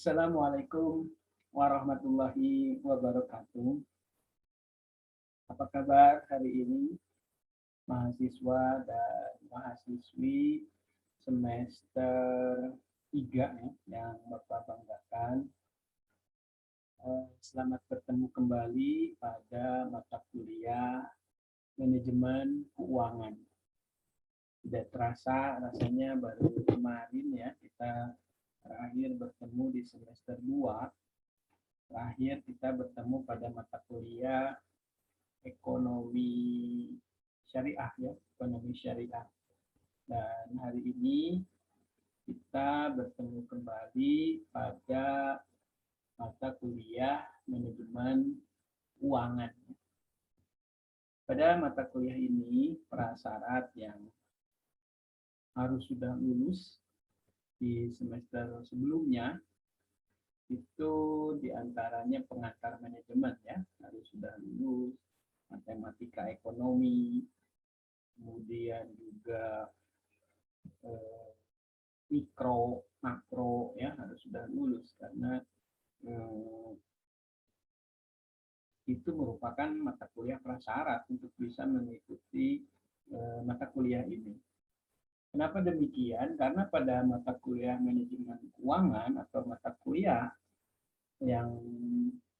Assalamualaikum warahmatullahi wabarakatuh. Apa kabar hari ini, mahasiswa dan mahasiswi semester 3 ya, yang Bapak banggakan. Selamat bertemu kembali pada mata kuliah manajemen keuangan. Tidak terasa, rasanya baru kemarin ya kita terakhir bertemu di semester 2. Terakhir kita bertemu pada mata kuliah ekonomi syariah ya, ekonomi syariah. Dan hari ini kita bertemu kembali pada mata kuliah manajemen keuangan. Pada mata kuliah ini prasyarat yang harus sudah lulus di semester sebelumnya itu diantaranya pengantar manajemen ya, harus sudah lulus, matematika ekonomi, kemudian juga mikro, makro ya harus sudah lulus karena itu merupakan mata kuliah prasyarat untuk bisa mengikuti mata kuliah ini. Kenapa demikian? Karena pada mata kuliah manajemen keuangan atau mata kuliah yang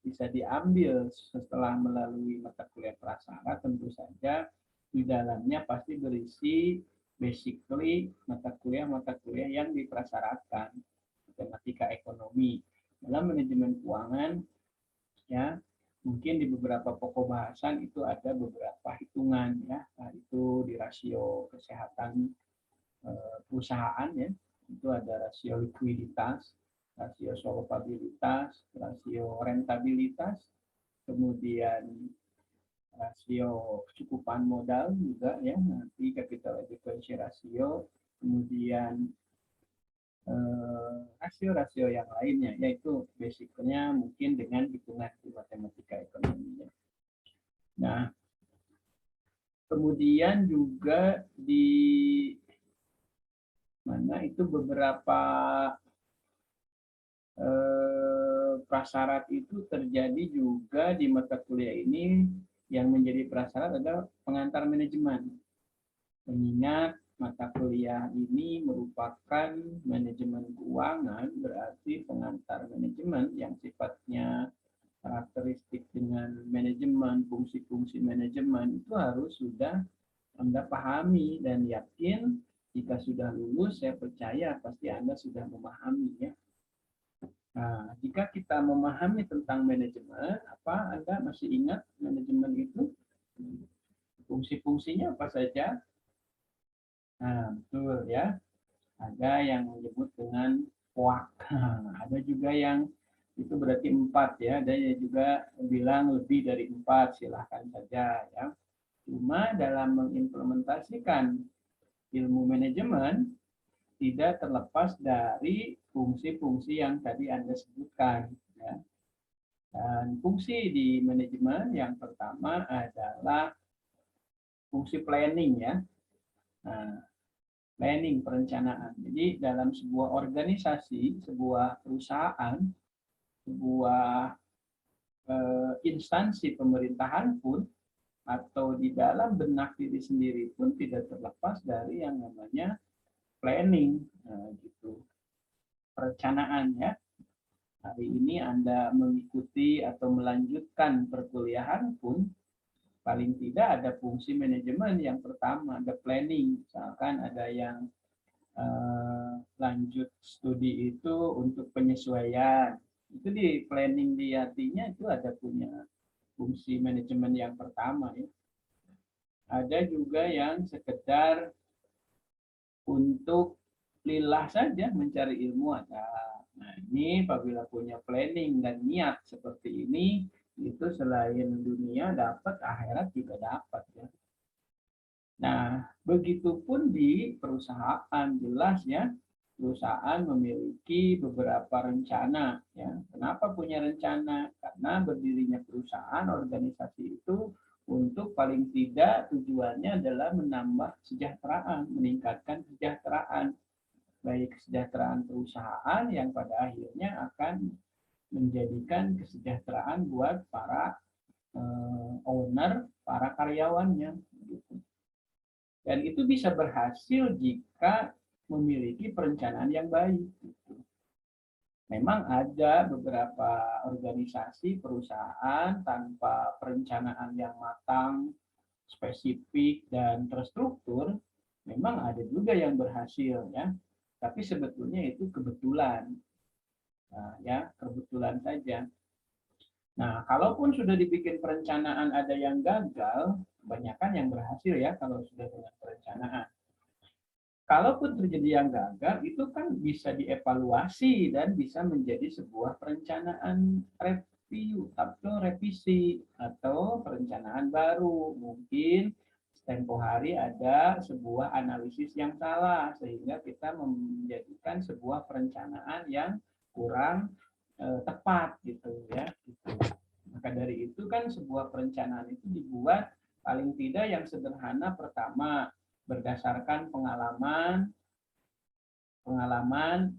bisa diambil setelah melalui mata kuliah prasyarat, tentu saja di dalamnya pasti berisi basically mata kuliah yang diprasyaratkan, matematika ekonomi. Dalam manajemen keuangan ya, mungkin di beberapa pokok bahasan itu ada beberapa hitungan ya, itu di rasio kesehatan perusahaan ya, itu ada rasio likuiditas, rasio solvabilitas, rasio rentabilitas, kemudian rasio kecukupan modal juga ya, nanti capital adequacy ratio, kemudian rasio-rasio yang lainnya, yaitu basicnya mungkin dengan hitungan di matematika ekonomi. Nah, kemudian juga di mana itu beberapa prasyarat itu terjadi juga di mata kuliah ini. Yang menjadi prasyarat adalah pengantar manajemen. Mengingat mata kuliah ini merupakan manajemen keuangan, berarti pengantar manajemen yang sifatnya karakteristik dengan manajemen, fungsi-fungsi manajemen itu harus sudah Anda pahami dan yakin. Jika sudah lulus, saya percaya pasti Anda sudah memahami ya. Nah, jika kita memahami tentang manajemen, apa Anda masih ingat manajemen itu? Fungsi-fungsinya apa saja? Nah, betul ya. Ada yang menyebut dengan POAK. Ada juga yang itu berarti 4 ya. Ada yang juga bilang lebih dari 4, silahkan saja ya. Cuma dalam mengimplementasikan ilmu manajemen tidak terlepas dari fungsi-fungsi yang tadi Anda sebutkan. Ya. Dan fungsi di manajemen yang pertama adalah fungsi planning ya. Nah, planning, perencanaan. Jadi dalam sebuah organisasi, sebuah perusahaan, sebuah instansi pemerintahan pun, atau di dalam benak diri sendiri pun tidak terlepas dari yang namanya planning, gitu, perencanaan ya. Hari ini Anda mengikuti atau melanjutkan perkuliahan pun, paling tidak ada fungsi manajemen yang pertama, ada planning. Misalkan ada yang lanjut studi itu untuk penyesuaian. Itu di planning di artinya itu ada punya fungsi manajemen yang pertama ya. Ada juga yang sekedar untuk lillah saja mencari ilmu ada. Nah, ini apabila punya planning dan niat seperti ini, itu selain dunia dapat, akhirat juga dapat ya. Nah, begitupun di perusahaan, jelas ya, perusahaan memiliki beberapa rencana ya. Kenapa punya rencana? Karena berdirinya perusahaan, organisasi itu untuk paling tidak tujuannya adalah menambah kesejahteraan, meningkatkan kesejahteraan baik kesejahteraan perusahaan yang pada akhirnya akan menjadikan kesejahteraan buat para owner, para karyawannya. Gitu. Dan itu bisa berhasil jika memiliki perencanaan yang baik. Gitu. Memang ada beberapa organisasi perusahaan tanpa perencanaan yang matang, spesifik, dan terstruktur, memang ada juga yang berhasil ya. Tapi sebetulnya itu kebetulan. Nah, ya, kebetulan saja. Nah, kalaupun sudah dibikin perencanaan ada yang gagal, kebanyakan yang berhasil ya kalau sudah dengan perencanaan. Kalaupun terjadi yang gagal, itu kan bisa dievaluasi dan bisa menjadi sebuah perencanaan review atau revisi atau perencanaan baru. Mungkin tempo hari ada sebuah analisis yang salah sehingga kita menjadikan sebuah perencanaan yang kurang tepat gitu ya. Gitu. Maka dari itu kan sebuah perencanaan itu dibuat paling tidak yang sederhana pertama berdasarkan pengalaman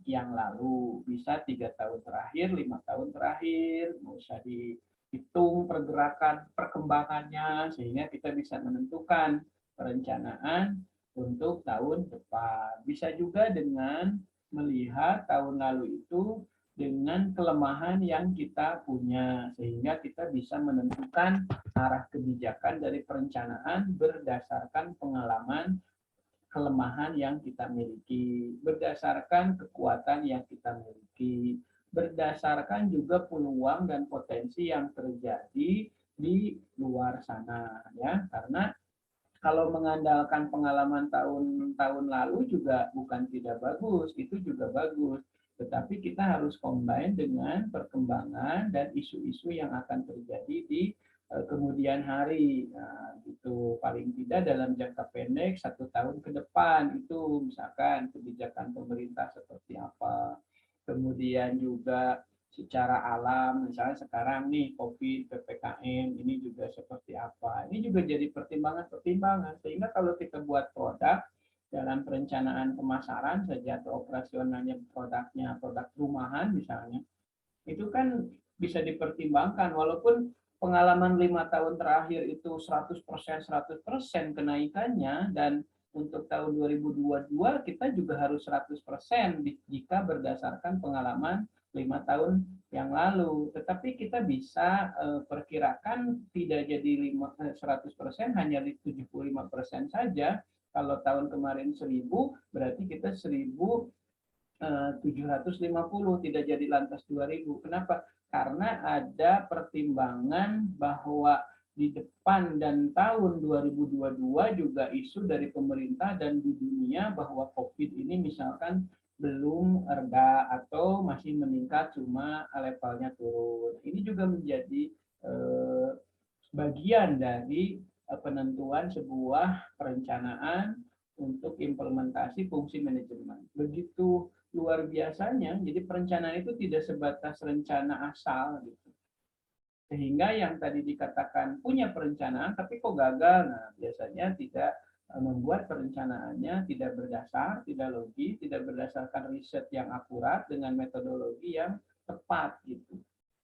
yang lalu, bisa 3 tahun terakhir, 5 tahun terakhir, nggak usah dihitung pergerakan perkembangannya sehingga kita bisa menentukan perencanaan untuk tahun depan. Bisa juga dengan melihat tahun lalu itu dengan kelemahan yang kita punya sehingga kita bisa menentukan arah kebijakan dari perencanaan berdasarkan pengalaman kelemahan yang kita miliki, berdasarkan kekuatan yang kita miliki, berdasarkan juga peluang dan potensi yang terjadi di luar sana ya. Karena kalau mengandalkan pengalaman tahun-tahun lalu juga bukan tidak bagus, itu juga bagus. Tetapi kita harus combine dengan perkembangan dan isu-isu yang akan terjadi di kemudian hari. Nah, itu paling tidak dalam jangka pendek 1 tahun ke depan itu misalkan kebijakan pemerintah seperti apa. Kemudian juga secara alam, misalnya sekarang nih COVID, PPKM, ini juga seperti apa. Ini juga jadi pertimbangan-pertimbangan, sehingga kalau kita buat produk, dalam perencanaan pemasaran saja atau operasionalnya produknya, produk rumahan misalnya, itu kan bisa dipertimbangkan, walaupun pengalaman 5 tahun terakhir itu 100% kenaikannya, dan untuk tahun 2022 kita juga harus 100% jika berdasarkan pengalaman 5 tahun yang lalu. Tetapi kita bisa perkirakan tidak jadi 100%, hanya 75% saja. Kalau tahun kemarin 1000, berarti kita 1750, tidak jadi lantas 2000. Kenapa? Karena ada pertimbangan bahwa di depan dan tahun 2022 juga isu dari pemerintah dan di dunia bahwa COVID ini misalkan belum reda atau masih meningkat cuma levelnya turun. Ini juga menjadi bagian dari penentuan sebuah perencanaan untuk implementasi fungsi manajemen. Begitu luar biasanya, jadi perencanaan itu tidak sebatas rencana asal gitu. Sehingga yang tadi dikatakan punya perencanaan tapi kok gagal, nah biasanya tidak membuat perencanaannya tidak berdasar, tidak logis, tidak berdasarkan riset yang akurat dengan metodologi yang tepat gitu.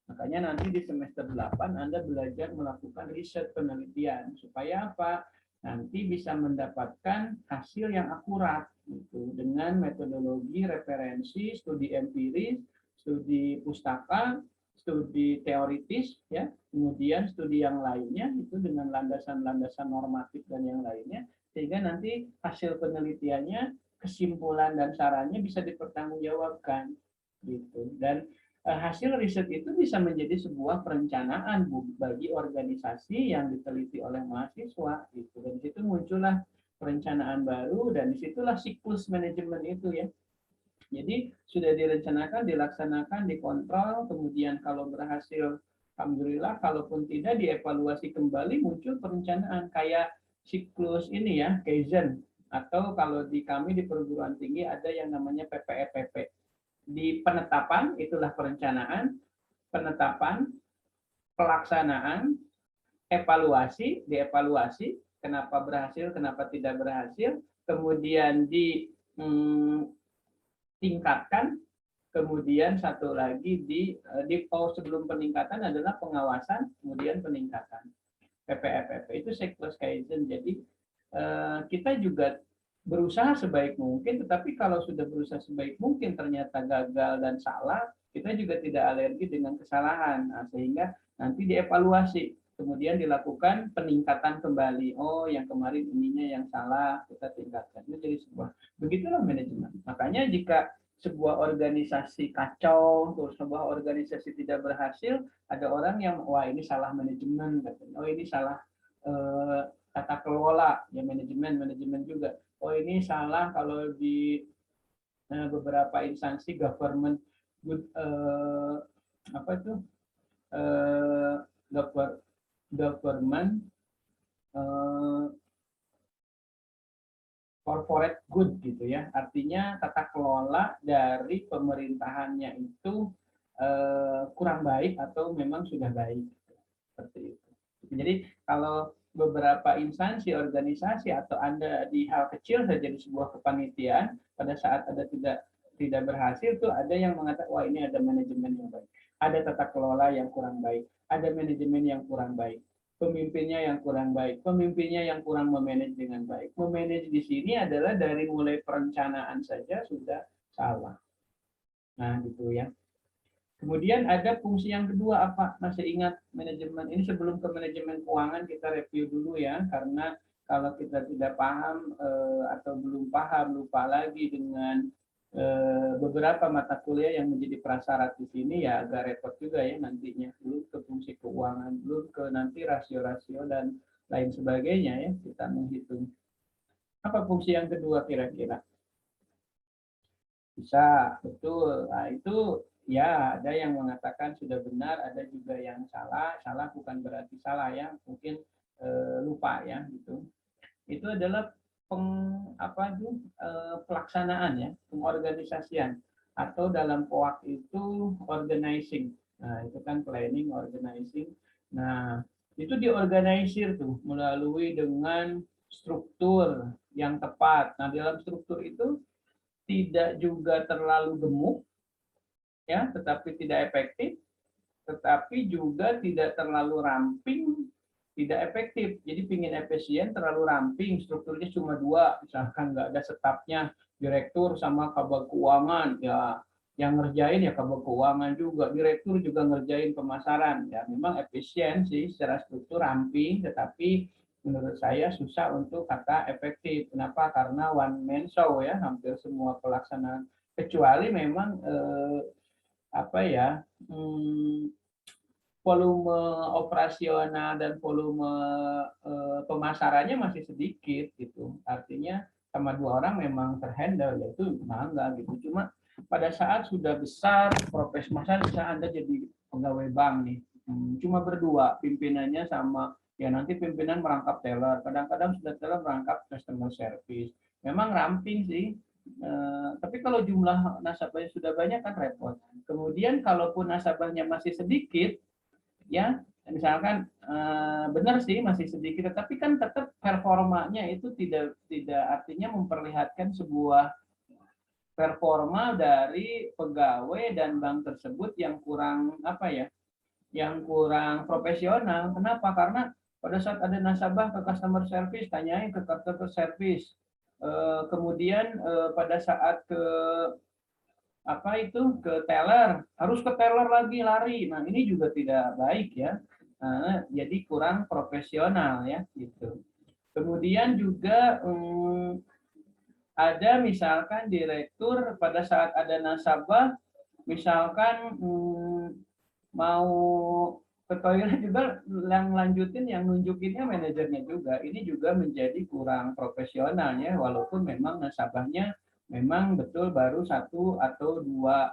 Makanya nanti di semester 8 Anda belajar melakukan riset penelitian supaya apa? Nanti bisa mendapatkan hasil yang akurat gitu, dengan metodologi referensi, studi empiris, studi pustaka, studi teoritis ya, kemudian studi yang lainnya itu dengan landasan-landasan normatif dan yang lainnya, sehingga nanti hasil penelitiannya, kesimpulan dan sarannya bisa dipertanggungjawabkan gitu. Dan hasil riset itu bisa menjadi sebuah perencanaan bagi organisasi yang diteliti oleh mahasiswa gitu. Dan di situ muncullah perencanaan baru, dan disitulah siklus manajemen itu ya. Jadi sudah direncanakan, dilaksanakan, dikontrol, kemudian kalau berhasil, alhamdulillah, kalaupun tidak dievaluasi kembali, muncul perencanaan kayak siklus ini ya, Kaizen, atau kalau di kami di perguruan tinggi ada yang namanya PPEPP. Di penetapan itulah perencanaan, penetapan, pelaksanaan, evaluasi, dievaluasi, kenapa berhasil, kenapa tidak berhasil, kemudian di tingkatkan. Kemudian satu lagi sebelum peningkatan adalah pengawasan, kemudian peningkatan. PPFF itu siklus Kaizen. Jadi kita juga berusaha sebaik mungkin, tetapi kalau sudah berusaha sebaik mungkin ternyata gagal dan salah, kita juga tidak alergi dengan kesalahan. Nah, sehingga nanti dievaluasi, kemudian dilakukan peningkatan kembali. Oh, yang kemarin ininya yang salah, kita tingkatkan. Itu jadi sebuah, begitulah manajemen. Makanya jika sebuah organisasi kacau, terus sebuah organisasi tidak berhasil, ada orang yang wah ini salah manajemen, oh ini salah tata kelola, ya manajemen juga. Oh ini salah kalau di beberapa instansi government good apa itu eh, government eh, corporate good gitu ya. Artinya tata kelola dari pemerintahannya itu kurang baik atau memang sudah baik. Seperti itu. Jadi kalau beberapa instansi, organisasi atau Anda di hal kecil saja di sebuah kepanitiaan pada saat ada tidak berhasil tuh ada yang mengatakan wah ini ada manajemen yang baik, ada tata kelola yang kurang baik, ada manajemen yang kurang baik, pemimpinnya yang kurang baik, pemimpinnya yang kurang memanage dengan baik. Memanage di sini adalah dari mulai perencanaan saja sudah salah. Nah, gitu ya. Kemudian ada fungsi yang kedua apa? Masih ingat manajemen ini sebelum ke manajemen keuangan kita review dulu ya, karena kalau kita tidak paham atau belum paham lupa lagi dengan beberapa mata kuliah yang menjadi prasyarat di sini ya agak repot juga ya nantinya. Belum ke fungsi keuangan, belum ke nanti rasio-rasio dan lain sebagainya ya kita menghitung. Apa fungsi yang kedua kira-kira? Bisa, betul. Nah, itu ya ada yang mengatakan sudah benar, ada juga yang salah. Salah bukan berarti salah ya, mungkin lupa ya gitu. Itu adalah pelaksanaan ya, pengorganisasian atau dalam POAK itu organizing. Nah, itu kan planning, organizing. Nah, itu diorganisir tuh melalui dengan struktur yang tepat. Nah, dalam struktur itu tidak juga terlalu gemuk, ya, tetapi tidak efektif, tetapi juga tidak terlalu ramping, tidak efektif. Jadi pingin efisien, terlalu ramping, strukturnya cuma dua, misalkan nggak ada stafnya, direktur sama kabag keuangan, ya yang ngerjain ya kabag keuangan juga, direktur juga ngerjain pemasaran. Ya memang efisien sih secara struktur ramping, tetapi menurut saya susah untuk kata efektif. Kenapa? Karena one man show ya, hampir semua pelaksanaan kecuali memang apa ya volume operasional dan volume pemasarannya masih sedikit gitu. Artinya sama dua orang memang terhandle yaitu mangga gitu. Cuma pada saat sudah besar profesional, bisa Anda jadi pegawai bank nih, cuma berdua pimpinannya sama ya nanti pimpinan merangkap teller, kadang-kadang sudah teller merangkap customer service. Memang ramping sih, tapi kalau jumlah nasabahnya sudah banyak kan repot. Kemudian kalaupun nasabahnya masih sedikit, ya misalkan benar sih masih sedikit, tetapi kan tetap performanya itu tidak artinya memperlihatkan sebuah performa dari pegawai dan bank tersebut yang kurang apa ya, yang kurang profesional. Kenapa? Karena pada saat ada nasabah ke customer service, tanyain ke customer service. Kemudian pada saat ke apa itu ke teller, harus ke teller lagi lari. Nah, ini juga tidak baik ya. Nah, jadi kurang profesional ya gitu. Kemudian juga ada misalkan direktur pada saat ada nasabah misalkan mau ke toilet juga yang lanjutin yang nunjukinnya manajernya juga. Ini juga menjadi kurang profesional ya, walaupun memang nasabahnya memang betul baru satu atau dua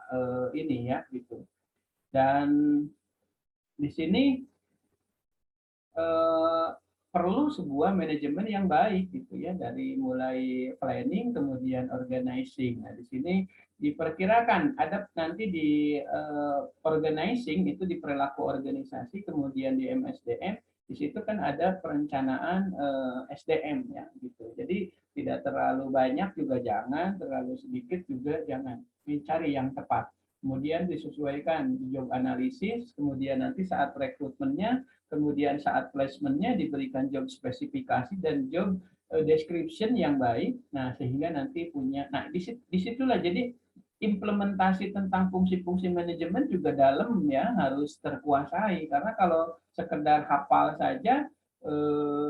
ini ya gitu. Dan di sini perlu sebuah manajemen yang baik gitu ya, dari mulai planning kemudian organizing. Nah, di sini diperkirakan ada nanti di organizing itu di perilaku organisasi, kemudian di MSDM Di situ kan ada perencanaan SDM ya gitu. Jadi tidak terlalu banyak juga jangan, terlalu sedikit juga jangan. Mencari yang tepat. Kemudian disesuaikan job analisis, kemudian nanti saat rekrutmennya, kemudian saat placementnya diberikan job spesifikasi dan job description yang baik. Nah, sehingga nanti punya. Nah, disitulah jadi implementasi tentang fungsi-fungsi manajemen juga dalam ya harus terkuasai karena kalau sekedar hafal saja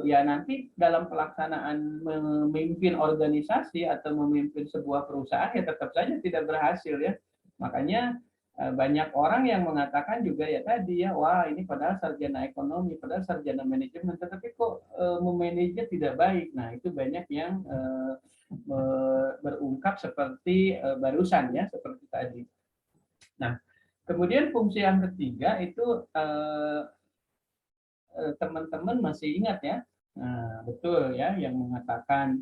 ya nanti dalam pelaksanaan memimpin organisasi atau memimpin sebuah perusahaan ya tetap saja tidak berhasil ya. Makanya banyak orang yang mengatakan juga ya tadi ya, wah ini padahal sarjana ekonomi, padahal sarjana manajemen, tetapi kok memanage tidak baik. Nah itu banyak yang berungkap seperti barusan ya, seperti tadi. Nah, kemudian fungsi yang ketiga itu teman-teman masih ingat ya, nah, betul ya yang mengatakan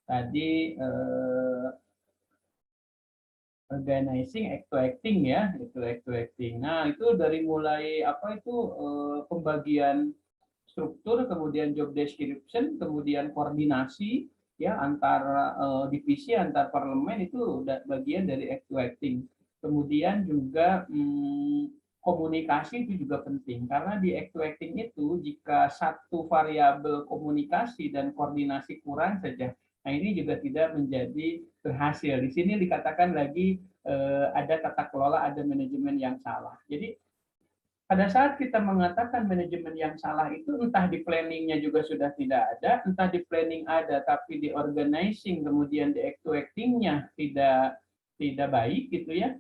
tadi organizing, act to acting ya, itu act to acting. Nah itu dari mulai apa itu pembagian struktur, kemudian job description, kemudian koordinasi ya antar divisi, antar parlemen itu bagian dari act to acting. Kemudian juga komunikasi itu juga penting karena di act to acting itu jika satu variabel komunikasi dan koordinasi kurang saja, nah ini juga tidak menjadi berhasil. Di sini dikatakan lagi ada tata kelola, ada manajemen yang salah. Jadi pada saat kita mengatakan manajemen yang salah itu entah di planningnya juga sudah tidak ada, entah di planning ada tapi di organizing kemudian di act to acting-nya tidak baik gitu ya.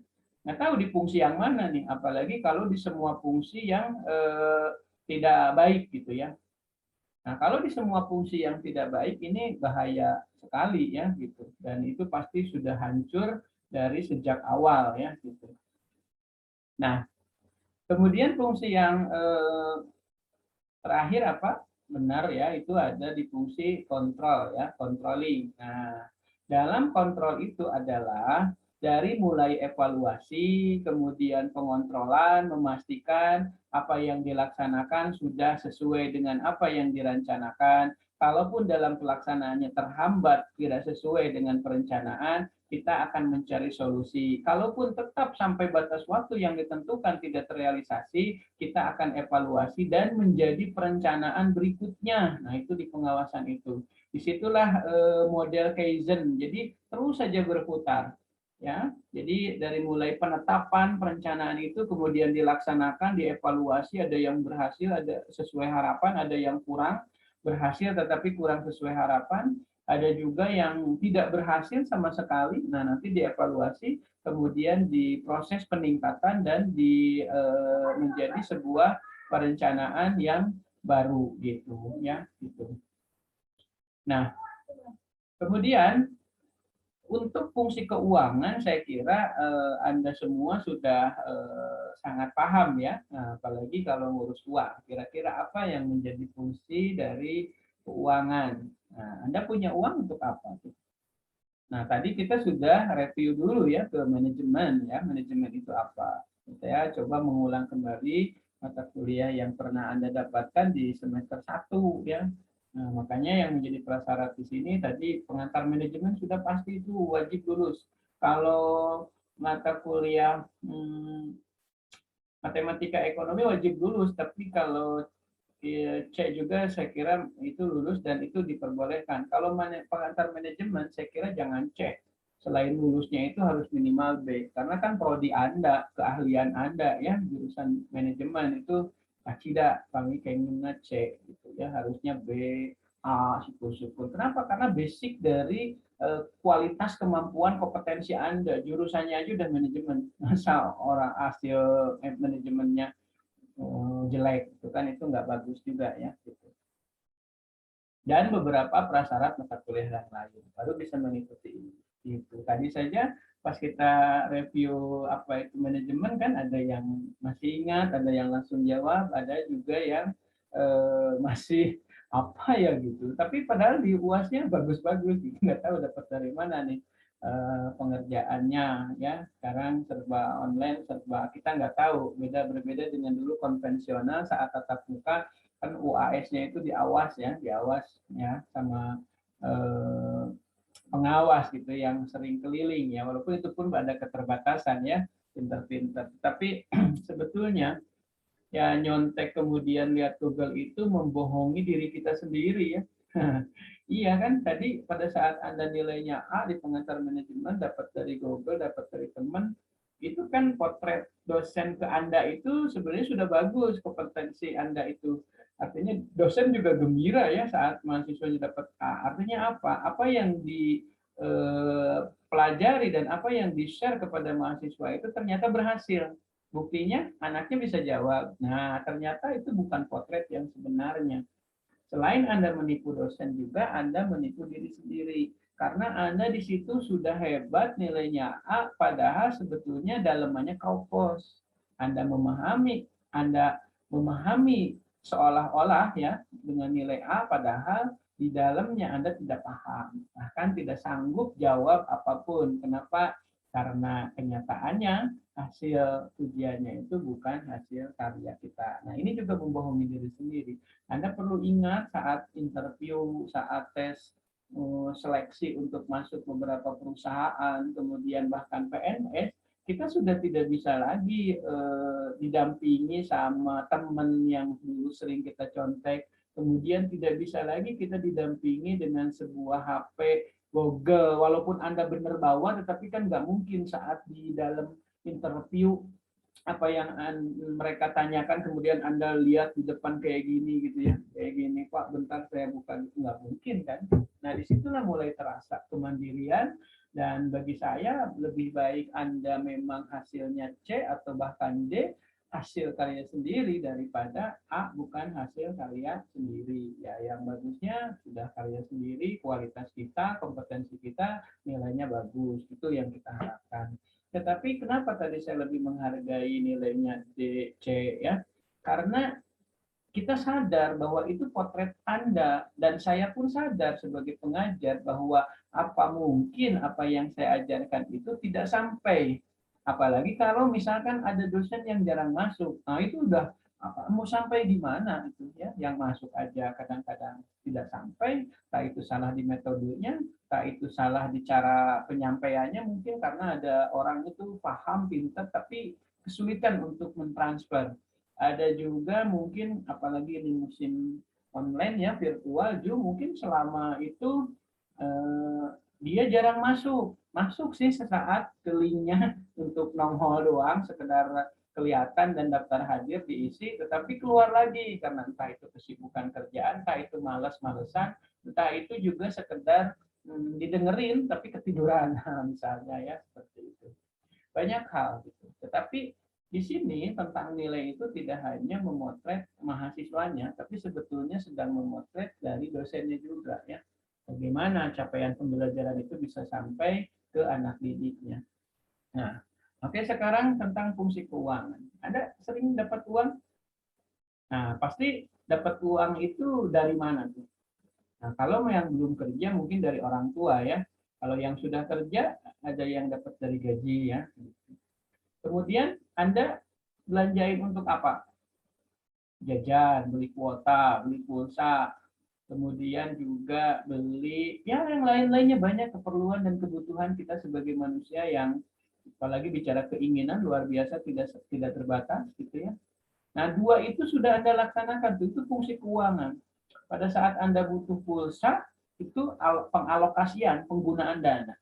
Nggak tahu di fungsi yang mana nih, apalagi kalau di semua fungsi yang tidak baik gitu ya. Nah kalau di semua fungsi yang tidak baik ini bahaya sekali ya gitu, dan itu pasti sudah hancur dari sejak awal ya gitu. Nah kemudian fungsi yang terakhir apa? Benar ya, itu ada di fungsi kontrol ya, controlling. Nah, dalam kontrol itu adalah dari mulai evaluasi, kemudian pengontrolan, memastikan apa yang dilaksanakan sudah sesuai dengan apa yang direncanakan. Kalaupun dalam pelaksanaannya terhambat, tidak sesuai dengan perencanaan, kita akan mencari solusi. Kalaupun tetap sampai batas waktu yang ditentukan tidak terrealisasi, kita akan evaluasi dan menjadi perencanaan berikutnya. Nah, itu di pengawasan itu. Disitulah model Kaizen. Jadi terus saja berputar. Ya, jadi dari mulai penetapan perencanaan itu kemudian dilaksanakan, dievaluasi, ada yang berhasil, ada sesuai harapan, ada yang kurang berhasil tetapi kurang sesuai harapan, ada juga yang tidak berhasil sama sekali. Nah, nanti dievaluasi, kemudian diproses peningkatan dan menjadi sebuah perencanaan yang baru gitu ya gitu. Nah, kemudian untuk fungsi keuangan saya kira Anda semua sudah sangat paham ya, nah, apalagi kalau ngurus uang. Kira-kira apa yang menjadi fungsi dari keuangan? Nah, Anda punya uang untuk apa? Nah, tadi kita sudah review dulu ya ke manajemen ya, manajemen itu apa. Saya coba mengulang kembali mata kuliah yang pernah Anda dapatkan di semester 1 ya. Nah, makanya yang menjadi prasyarat di sini tadi pengantar manajemen sudah pasti itu wajib lulus. Kalau mata kuliah matematika ekonomi wajib lulus, tapi kalau C juga saya kira itu lulus dan itu diperbolehkan. Kalau pengantar manajemen saya kira jangan C. Selain lulusnya itu harus minimal B. Karena kan prodi Anda, keahlian Anda ya jurusan manajemen itu tidak kami keinginan C gitu ya, harusnya B, A, syukur-syukur. Kenapa? Karena basic dari kualitas kemampuan kompetensi Anda, jurusannya aja udah manajemen. Masa orang hasil manajemennya jelek itu kan itu nggak bagus juga ya gitu. Dan beberapa prasyarat mata kuliah yang lain baru bisa mengikuti ini. Itu tadi saja pas kita review apa itu manajemen kan ada yang masih ingat, ada yang langsung jawab, ada juga yang masih apa ya gitu. Tapi padahal di UASnya bagus-bagus, gitu. Nggak tahu dapat dari mana nih pengerjaannya ya. Sekarang serba online, serba kita nggak tahu, berbeda dengan dulu konvensional saat tatap muka kan UAS-nya itu diawas ya sama pengawas gitu yang sering keliling ya, walaupun itu pun ada keterbatasan ya, pinter-pinter. Tapi sebetulnya ya nyontek kemudian lihat Google itu membohongi diri kita sendiri ya. Iya kan, tadi pada saat Anda nilainya A di pengantar manajemen, dapat dari Google, dapat dari teman, itu kan potret dosen ke Anda itu sebenarnya sudah bagus, kompetensi Anda itu. Artinya dosen juga gembira ya saat mahasiswanya dapat A. Artinya apa? Apa yang dipelajari dan apa yang di-share kepada mahasiswa itu ternyata berhasil. Buktinya anaknya bisa jawab. Nah, ternyata itu bukan potret yang sebenarnya. Selain Anda menipu dosen juga, Anda menipu diri sendiri. Karena Anda di situ sudah hebat nilainya A, padahal sebetulnya dalamannya kaupos. Anda memahami seolah-olah ya dengan nilai A, padahal di dalamnya Anda tidak paham, bahkan tidak sanggup jawab apapun. Kenapa? Karena kenyataannya hasil ujiannya itu bukan hasil karya kita. Nah, ini juga membohongi diri sendiri. Anda perlu ingat saat interview, saat tes seleksi untuk masuk beberapa perusahaan, kemudian bahkan PNS, kita sudah tidak bisa lagi didampingi sama teman yang dulu sering kita contek, kemudian tidak bisa lagi kita didampingi dengan sebuah HP Google, walaupun Anda benar bawa, tetapi kan nggak mungkin saat di dalam interview apa yang mereka tanyakan kemudian Anda lihat di depan kayak gini gitu ya, kayak gini, Pak bentar saya buka, gitu nggak mungkin kan. Nah disitulah mulai terasa kemandirian, dan bagi saya lebih baik Anda memang hasilnya C atau bahkan D, hasil karya sendiri, daripada A bukan hasil karya sendiri ya. Yang bagusnya sudah karya sendiri, kualitas kita, kompetensi kita, nilainya bagus, itu yang kita harapkan. Tetapi kenapa tadi saya lebih menghargai nilainya D, C ya? Karena kita sadar bahwa itu potret Anda, dan saya pun sadar sebagai pengajar bahwa apa mungkin apa yang saya ajarkan itu tidak sampai. Apalagi kalau misalkan ada dosen yang jarang masuk. Nah, itu udah mau sampai di mana itu ya? Yang masuk aja kadang-kadang tidak sampai, tak itu salah di metodenya, tak itu salah di cara penyampaiannya, mungkin karena ada orang itu paham, pintar, tapi kesulitan untuk mentransfer. Ada juga mungkin apalagi di musim online ya, virtual, Zoom, mungkin selama itu dia jarang masuk sih sesaat ke linknya untuk nongol doang, sekedar kelihatan dan daftar hadir diisi, tetapi keluar lagi karena entah itu kesibukan kerjaan, entah itu malas-malesan, entah itu juga sekedar didengerin tapi ketiduran misalnya ya, seperti itu. Banyak hal gitu. Tetapi di sini tentang nilai itu tidak hanya memotret mahasiswanya, tapi sebetulnya sedang memotret dari dosennya juga ya. Bagaimana capaian pembelajaran itu bisa sampai ke anak didiknya. Nah, oke, sekarang tentang fungsi keuangan. Anda sering dapat uang? Nah, pasti dapat uang itu dari mana tuh? Nah, kalau yang belum kerja mungkin dari orang tua ya. Kalau yang sudah kerja ada yang dapat dari gaji ya. Kemudian Anda belanjain untuk apa? Jajan, beli kuota, beli pulsa, kemudian juga beli ya yang lain-lainnya, banyak keperluan dan kebutuhan kita sebagai manusia yang apalagi bicara keinginan luar biasa, tidak terbatas gitu ya. Nah, dua itu sudah Anda laksanakan, itu fungsi keuangan. Pada saat Anda butuh pulsa, itu pengalokasian, penggunaan dana.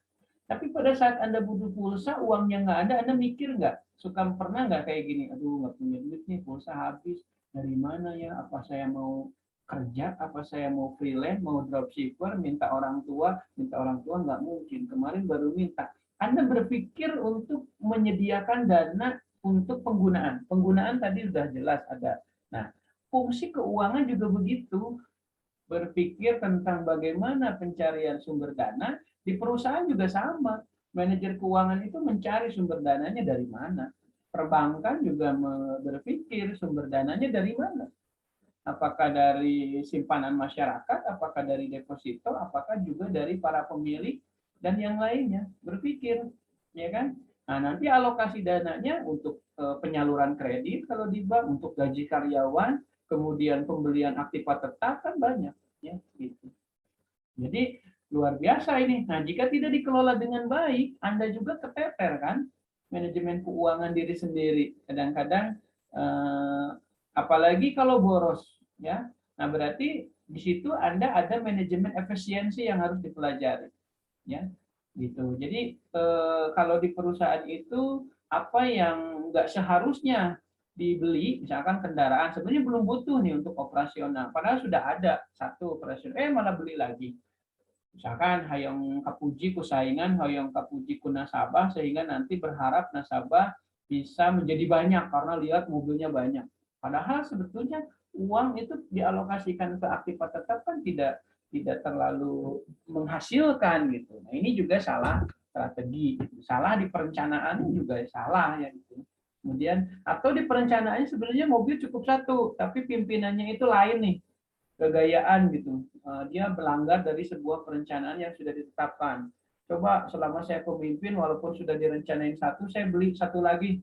Tapi pada saat Anda butuh pulsa, uangnya nggak ada, Anda mikir nggak? Pernah nggak kayak gini? Aduh, nggak punya duit nih, pulsa habis. Dari mana ya? Apa saya mau kerja? Apa saya mau freelance? Mau dropshipper? Minta orang tua nggak mungkin. Kemarin baru minta. Anda berpikir untuk menyediakan dana untuk penggunaan. Penggunaan tadi sudah jelas ada. Nah, fungsi keuangan juga begitu, berpikir tentang bagaimana pencarian sumber dana. Di perusahaan juga sama, manajer keuangan itu mencari sumber dananya dari mana. Perbankan juga berpikir sumber dananya dari mana, apakah dari simpanan masyarakat, apakah dari deposito, apakah juga dari para pemilik dan yang lainnya, berpikir ya kan. Nah, nanti alokasi dananya untuk penyaluran kredit kalau di bank, untuk gaji karyawan, kemudian pembelian aktiva tetap kan banyak, ya gitu. Jadi luar biasa ini. Nah, jika tidak dikelola dengan baik, Anda juga keteter kan manajemen keuangan diri sendiri. Kadang-kadang apalagi kalau boros, ya. Nah, berarti di situ Anda ada manajemen efisiensi yang harus dipelajari, ya. Gitu. Jadi kalau di perusahaan itu apa yang nggak seharusnya dibeli, misalkan kendaraan sebenarnya belum butuh nih untuk operasional, padahal sudah ada satu operasional, malah beli lagi. Misalkan hayang kapuji ku saingan, hayang kapuji ku nasabah, sehingga nanti berharap nasabah bisa menjadi banyak karena lihat mobilnya banyak. Padahal sebetulnya uang itu dialokasikan ke aktiva tetap kan tidak terlalu menghasilkan gitu. Nah, ini juga salah strategi, salah di perencanaan juga salah ya gitu. Kemudian atau di perencanaannya sebenarnya mobil cukup satu, tapi pimpinannya itu lain nih, kegayaan gitu. Dia melanggar dari sebuah perencanaan yang sudah ditetapkan. Coba selama saya pemimpin, walaupun sudah direncanain satu, saya beli satu lagi.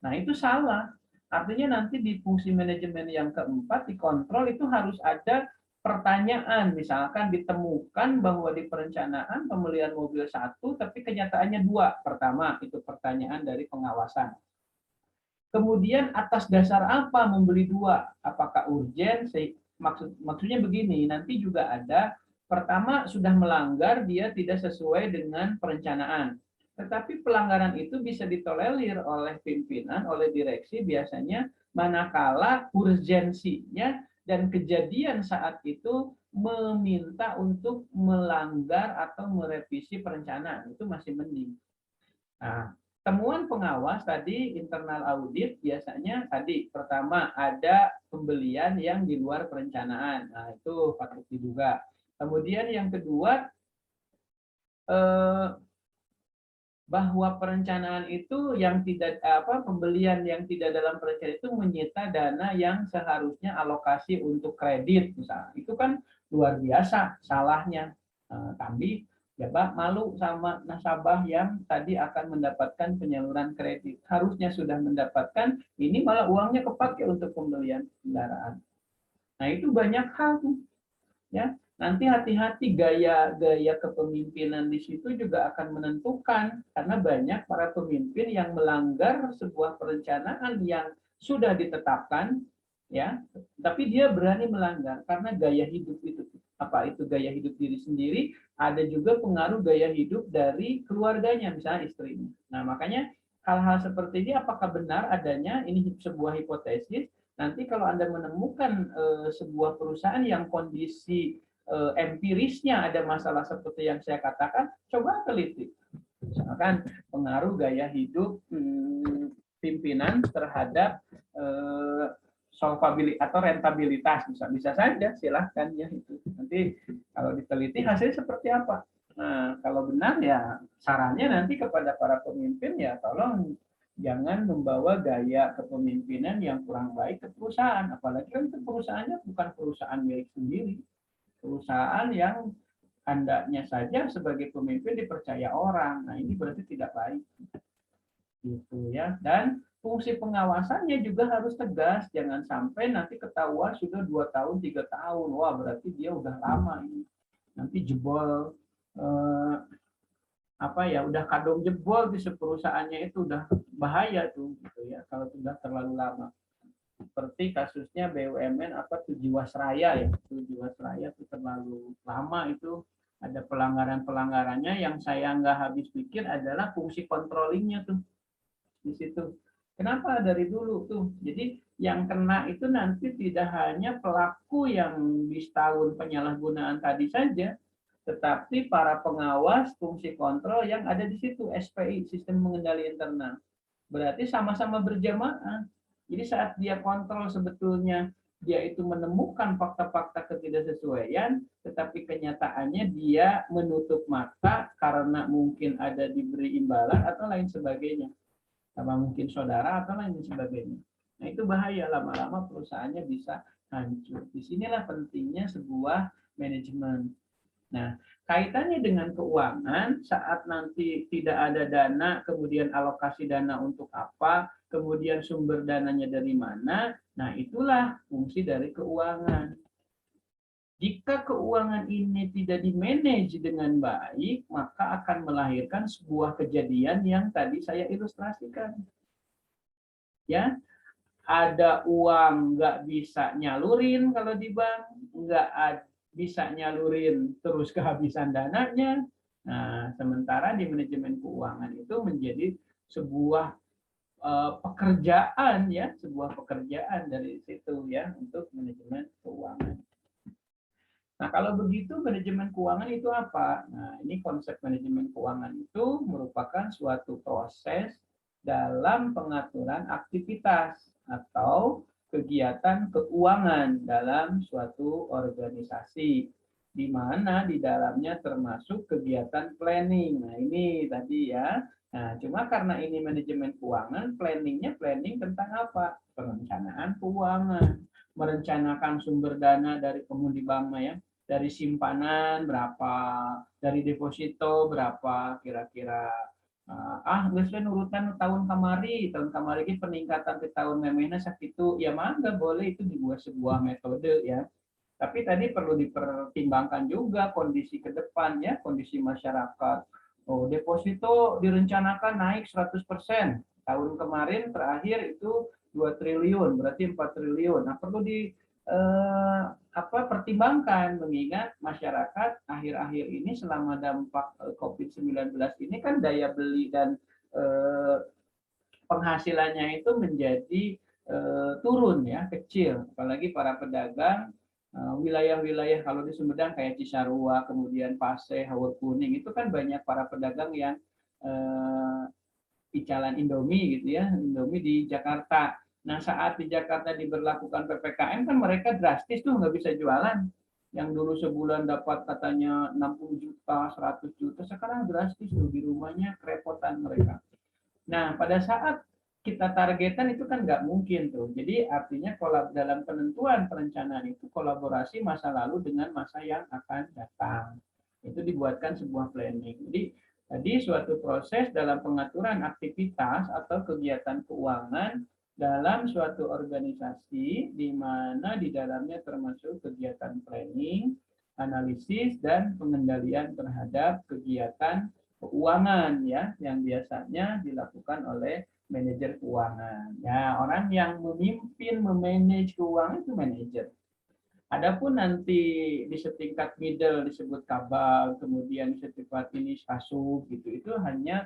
Nah, itu salah. Artinya nanti di fungsi manajemen yang keempat, dikontrol itu harus ada pertanyaan. Misalkan ditemukan bahwa di perencanaan pembelian mobil satu, tapi kenyataannya dua. Pertama, itu pertanyaan dari pengawasan. Kemudian atas dasar apa membeli dua? Apakah urgen? Maksudnya begini, nanti juga ada pertama sudah melanggar, dia tidak sesuai dengan perencanaan. Tetapi pelanggaran itu bisa ditolerir oleh pimpinan, oleh direksi biasanya manakala urgensinya dan kejadian saat itu meminta untuk melanggar atau merevisi perencanaan. Itu masih mending. Nah, temuan pengawas tadi internal audit biasanya tadi pertama ada pembelian yang di luar perencanaan. Nah, itu patut diduga. Kemudian yang kedua bahwa perencanaan itu yang tidak pembelian yang tidak dalam perencanaan itu menyita dana yang seharusnya alokasi untuk kredit misalnya. Itu kan luar biasa salahnya. Tapi ya Pak, malu sama nasabah yang tadi akan mendapatkan penyaluran kredit. Harusnya sudah mendapatkan, ini malah uangnya kepakai untuk pembelian kendaraan. Nah, itu banyak hal tuh, ya. Nanti hati-hati gaya kepemimpinan di situ juga akan menentukan karena banyak para pemimpin yang melanggar sebuah perencanaan yang sudah ditetapkan, ya, tapi dia berani melanggar karena gaya hidup itu. Apa itu gaya hidup diri sendiri? Ada juga pengaruh gaya hidup dari keluarganya, misalnya istrinya. Nah, makanya hal-hal seperti ini apakah benar adanya? Ini sebuah hipotesis. Nanti kalau Anda menemukan sebuah perusahaan yang kondisi empirisnya ada masalah seperti yang saya katakan, coba teliti. Misalkan pengaruh gaya hidup pimpinan terhadap solvabilitas atau rentabilitas, bisa saja, silahkan ya itu. Nanti kalau diteliti hasilnya seperti apa. Nah, kalau benar ya sarannya nanti kepada para pemimpin ya tolong jangan membawa gaya kepemimpinan yang kurang baik ke perusahaan. Apalagi kan itu perusahaannya bukan perusahaan milik sendiri. Perusahaan yang hendaknya saja sebagai pemimpin dipercaya orang. Nah, ini berarti tidak baik. Gitu ya. Dan fungsi pengawasannya juga harus tegas. Jangan sampai nanti ketahuan sudah 2 tahun, 3 tahun. Wah, berarti dia udah lama ini. Nanti jebol udah kadung jebol di perusahaannya itu udah bahaya tuh gitu ya kalau sudah terlalu lama. Seperti kasusnya BUMN Jiwasraya ya, Jiwasraya itu terlalu lama, itu ada pelanggarannya yang saya nggak habis pikir adalah fungsi controllingnya tuh di situ. Kenapa dari dulu tuh? Jadi yang kena itu nanti tidak hanya pelaku yang di tahun penyalahgunaan tadi saja, tetapi para pengawas fungsi kontrol yang ada di situ, SPI, Sistem Pengendali Internal. Berarti sama-sama berjamaah. Jadi saat dia kontrol sebetulnya dia itu menemukan fakta-fakta ketidaksesuaian, tetapi kenyataannya dia menutup mata karena mungkin ada diberi imbalan atau lain sebagainya. Sama mungkin saudara atau lain sebagainya. Nah, itu bahaya, lama-lama perusahaannya bisa hancur. Disinilah pentingnya sebuah manajemen. Nah, kaitannya dengan keuangan, saat nanti tidak ada dana, kemudian alokasi dana untuk apa, kemudian sumber dananya dari mana, nah itulah fungsi dari keuangan. Jika keuangan ini tidak dimanage dengan baik, maka akan melahirkan sebuah kejadian yang tadi saya ilustrasikan. Ya, ada uang nggak bisa nyalurin kalau di bank, nggak bisa nyalurin terus kehabisan dananya. Nah, sementara di manajemen keuangan itu menjadi sebuah pekerjaan ya, sebuah pekerjaan dari situ ya untuk manajemen keuangan. Nah, kalau begitu manajemen keuangan itu apa? Nah, ini konsep manajemen keuangan itu merupakan suatu proses dalam pengaturan aktivitas atau kegiatan keuangan dalam suatu organisasi, di mana di dalamnya termasuk kegiatan planning. Nah, ini tadi ya. Nah, cuma karena ini manajemen keuangan, planningnya planning tentang apa? Perencanaan keuangan, merencanakan sumber dana dari penghuni bank ya, dari simpanan berapa, dari deposito berapa kira-kira. Biasanya urutan tahun kemari ini peningkatan ke tahun memena sakitu, ya mangga boleh itu dibuat sebuah metode ya. Tapi tadi perlu dipertimbangkan juga kondisi ke depan ya, kondisi masyarakat. Oh, deposito direncanakan naik 100%. Tahun kemarin terakhir itu 2 triliun, berarti 4 triliun. Nah, perlu pertimbangkan mengingat masyarakat akhir-akhir ini selama dampak COVID-19 ini kan daya beli dan penghasilannya itu menjadi turun ya, kecil. Apalagi para pedagang wilayah-wilayah kalau di Sumedang kayak Cisarua, kemudian Paseh, Hawur Kuning itu kan banyak para pedagang yang icalan Indomie gitu ya, Indomie di Jakarta. Nah, saat di Jakarta diberlakukan PPKM kan mereka drastis tuh nggak bisa jualan. Yang dulu sebulan dapat katanya 60 juta, 100 juta, sekarang drastis tuh di rumahnya kerepotan mereka. Nah, pada saat kita targetan itu kan nggak mungkin tuh. Jadi artinya dalam penentuan perencanaan itu kolaborasi masa lalu dengan masa yang akan datang. Itu dibuatkan sebuah planning. Jadi suatu proses dalam pengaturan aktivitas atau kegiatan keuangan dalam suatu organisasi di mana di dalamnya termasuk kegiatan planning, analisis, dan pengendalian terhadap kegiatan keuangan ya yang biasanya dilakukan oleh manajer keuangan. Ya, orang yang memimpin memanage keuangan itu manajer. Adapun nanti di setingkat middle disebut kabal, kemudian di setingkat ini kasub gitu, itu hanya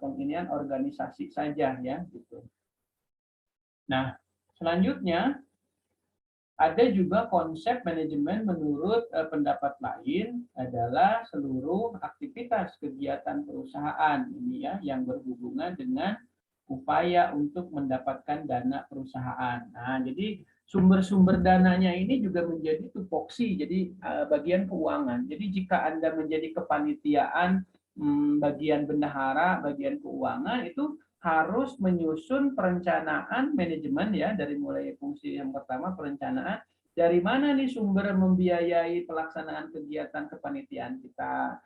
penginian organisasi saja ya gitu. Nah, selanjutnya ada juga konsep manajemen menurut pendapat lain adalah seluruh aktivitas kegiatan perusahaan ini ya yang berhubungan dengan upaya untuk mendapatkan dana perusahaan. Nah, jadi sumber-sumber dananya ini juga menjadi tupoksi, jadi bagian keuangan. Jadi jika Anda menjadi kepanitiaan bagian bendahara, bagian keuangan itu harus menyusun perencanaan manajemen ya, dari mulai fungsi yang pertama perencanaan, dari mana nih sumber membiayai pelaksanaan kegiatan kepanitiaan kita,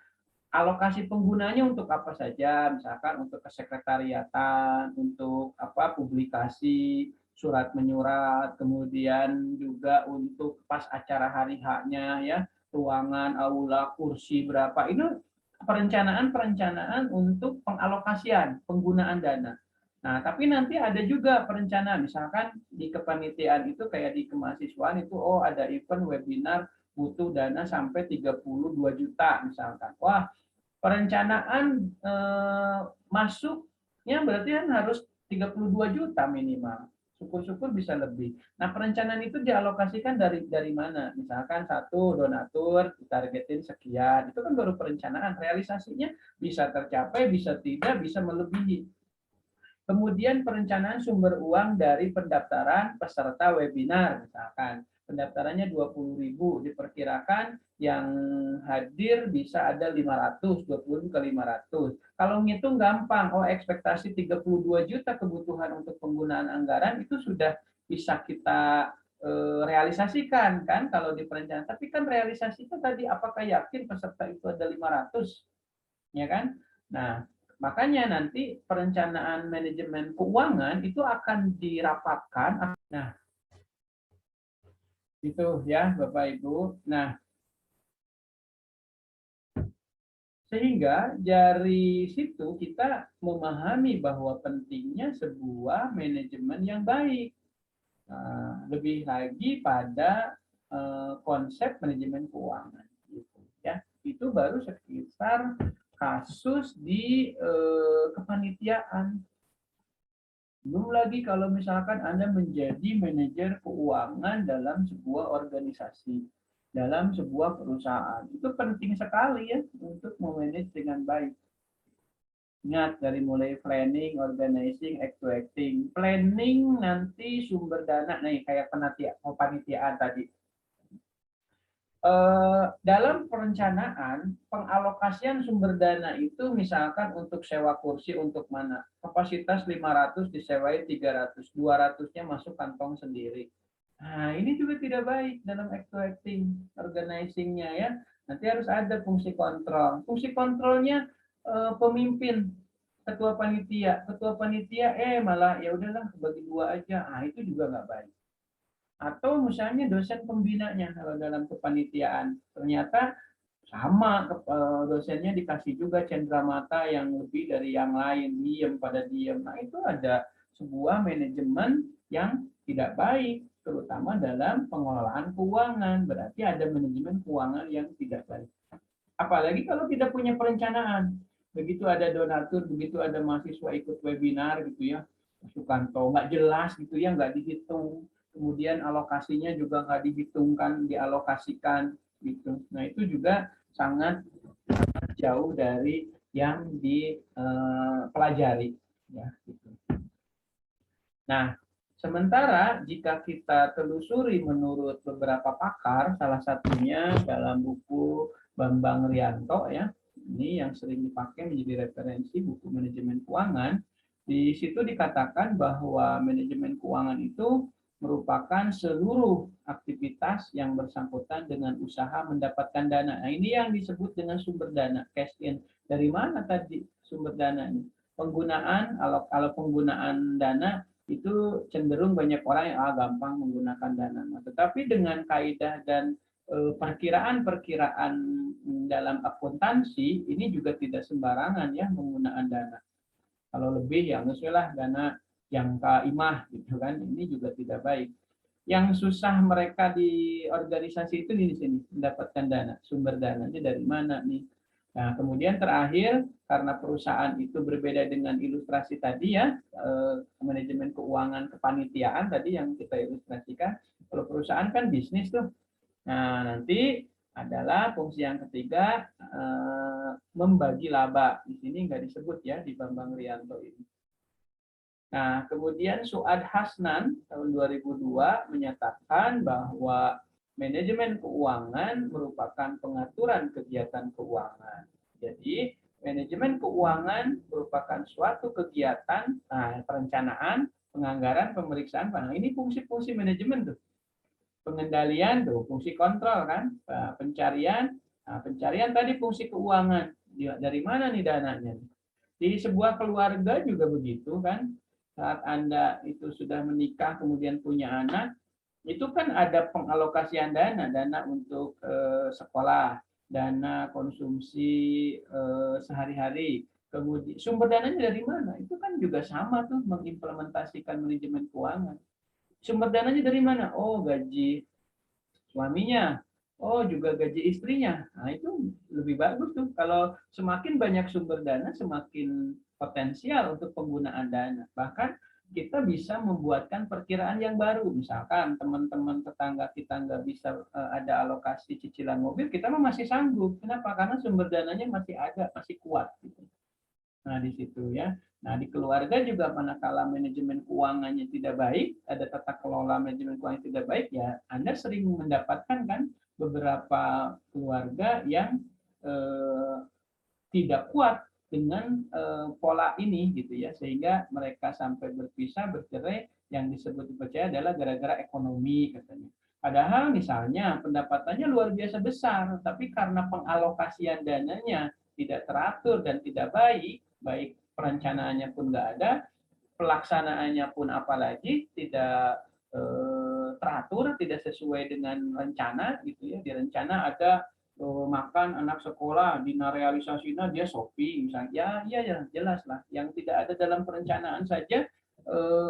alokasi penggunanya untuk apa saja, misalkan untuk kesekretariatan, untuk publikasi, surat menyurat, kemudian juga untuk pas acara hari H-nya ya, ruangan, aula, kursi berapa, itu perencanaan untuk pengalokasian, penggunaan dana. Nah, tapi nanti ada juga perencanaan, misalkan di kepanitiaan itu kayak di kemahasiswaan itu, ada event webinar butuh dana sampai 32 juta misalkan. Wah, perencanaan masuknya berarti kan harus 32 juta minimal. Syukur-syukur bisa lebih. Nah, perencanaan itu dialokasikan dari mana? Misalkan satu donatur ditargetin sekian. Itu kan baru perencanaan. Realisasinya bisa tercapai, bisa tidak, bisa melebihi. Kemudian perencanaan sumber uang dari pendaftaran peserta webinar misalkan. Pendaftarannya 20.000, diperkirakan yang hadir bisa ada 500, 20 ke 500. Kalau ngitung gampang, ekspektasi 32 juta kebutuhan untuk penggunaan anggaran itu sudah bisa kita realisasikan kan kalau di perencanaan. Tapi kan realisasi itu tadi apakah yakin peserta itu ada 500, ya kan? Nah, makanya nanti perencanaan manajemen keuangan itu akan dirapatkan. Nah, itu ya Bapak Ibu. Nah, sehingga dari situ kita memahami bahwa pentingnya sebuah manajemen yang baik. Lebih lagi pada konsep manajemen keuangan. Gitu, ya. Itu baru sekitar kasus di kepanitiaan. Belum lagi kalau misalkan Anda menjadi manajer keuangan dalam sebuah organisasi, dalam sebuah perusahaan. Itu penting sekali ya untuk memanage dengan baik. Ingat dari mulai planning, organizing, acting. Planning nanti sumber dana, nih kayak panitiaan tadi. Dalam perencanaan, pengalokasian sumber dana itu misalkan untuk sewa kursi untuk mana? Kapasitas 500 disewai 300, 200-nya masuk kantong sendiri. Nah, ini juga tidak baik dalam acting, organizing-nya ya. Nanti harus ada fungsi kontrol. Fungsi kontrolnya pemimpin, ketua panitia malah ya udahlah bagi dua aja. Nah, itu juga nggak baik. Atau misalnya dosen pembinanya kalau dalam kepanitiaan ternyata sama dosennya dikasih juga cenderamata yang lebih dari yang lain, diem pada diem. Nah, itu ada sebuah manajemen yang tidak baik, terutama dalam pengelolaan keuangan. Berarti ada manajemen keuangan yang tidak baik. Apalagi kalau tidak punya perencanaan. Begitu ada donatur, begitu ada mahasiswa ikut webinar gitu ya, masuk kantong nggak jelas gitu ya, nggak dihitung. Kemudian alokasinya juga nggak dihitungkan, dialokasikan gitu. Nah, itu juga sangat jauh dari yang dipelajari ya gitu. Nah, sementara jika kita telusuri menurut beberapa pakar, salah satunya dalam buku Bambang Rianto ya, ini yang sering dipakai menjadi referensi buku manajemen keuangan. Di situ dikatakan bahwa manajemen keuangan itu merupakan seluruh aktivitas yang bersangkutan dengan usaha mendapatkan dana. Nah, ini yang disebut dengan sumber dana, cash in. Dari mana tadi sumber dananya? Penggunaan, kalau penggunaan dana itu cenderung banyak orang yang gampang menggunakan dana. Tetapi dengan kaidah dan perkiraan-perkiraan dalam akuntansi ini juga tidak sembarangan ya menggunakan dana. Kalau lebih ya lah dana yang kaimah gitu kan, ini juga tidak baik. Yang susah mereka di organisasi itu di sini mendapatkan dana, sumber dananya dari mana nih? Nah, kemudian terakhir karena perusahaan itu berbeda dengan ilustrasi tadi ya, manajemen keuangan kepanitiaan tadi yang kita ilustrasikan. Kalau perusahaan kan bisnis tuh. Nah, nanti adalah fungsi yang ketiga, membagi laba. Di sini nggak disebut ya di Bambang Rianto ini. Nah, kemudian Suad Hasnan tahun 2002 menyatakan bahwa manajemen keuangan merupakan pengaturan kegiatan keuangan. Jadi, manajemen keuangan merupakan suatu kegiatan perencanaan, penganggaran, pemeriksaan. Nah, ini fungsi-fungsi manajemen tuh. Pengendalian tuh fungsi kontrol kan, pencarian. Nah, pencarian tadi fungsi keuangan. Dari mana nih dananya? Di sebuah keluarga juga begitu kan. Saat Anda itu sudah menikah kemudian punya anak, itu kan ada pengalokasian dana untuk sekolah, dana konsumsi sehari-hari. Kemudian sumber dananya dari mana? Itu kan juga sama tuh mengimplementasikan manajemen keuangan. Sumber dananya dari mana? Oh, gaji suaminya. Oh, juga gaji istrinya. Nah, itu lebih bagus tuh. Kalau semakin banyak sumber dana, semakin potensial untuk penggunaan dana. Bahkan kita bisa membuatkan perkiraan yang baru. Misalkan teman-teman tetangga kita nggak bisa ada alokasi cicilan mobil, kita masih sanggup. Kenapa? Karena sumber dananya masih ada, masih kuat. Gitu. Nah, di situ ya. Nah, di keluarga juga manakala manajemen keuangannya tidak baik, ada tata kelola manajemen keuangan tidak baik, ya Anda sering mendapatkan kan beberapa keluarga yang tidak kuat dengan pola ini gitu ya, sehingga mereka sampai berpisah, bercerai, yang disebut dipercaya adalah gara-gara ekonomi katanya. Padahal misalnya pendapatannya luar biasa besar, tapi karena pengalokasian dananya tidak teratur dan tidak baik, baik perencanaannya pun nggak ada, pelaksanaannya pun apalagi tidak teratur, tidak sesuai dengan rencana gitu ya. Di rencana ada makan anak sekolah, dina realisasinya dia shopping misalnya. Ya, ya jelas lah. Yang tidak ada dalam perencanaan saja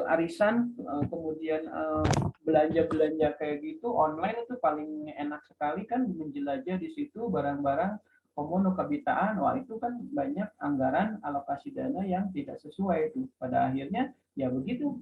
arisan, kemudian belanja-belanja kayak gitu online itu paling enak sekali kan, menjelajah di situ barang-barang komono kebitaan. Wah itu kan banyak anggaran alokasi dana yang tidak sesuai itu. Pada akhirnya ya begitu.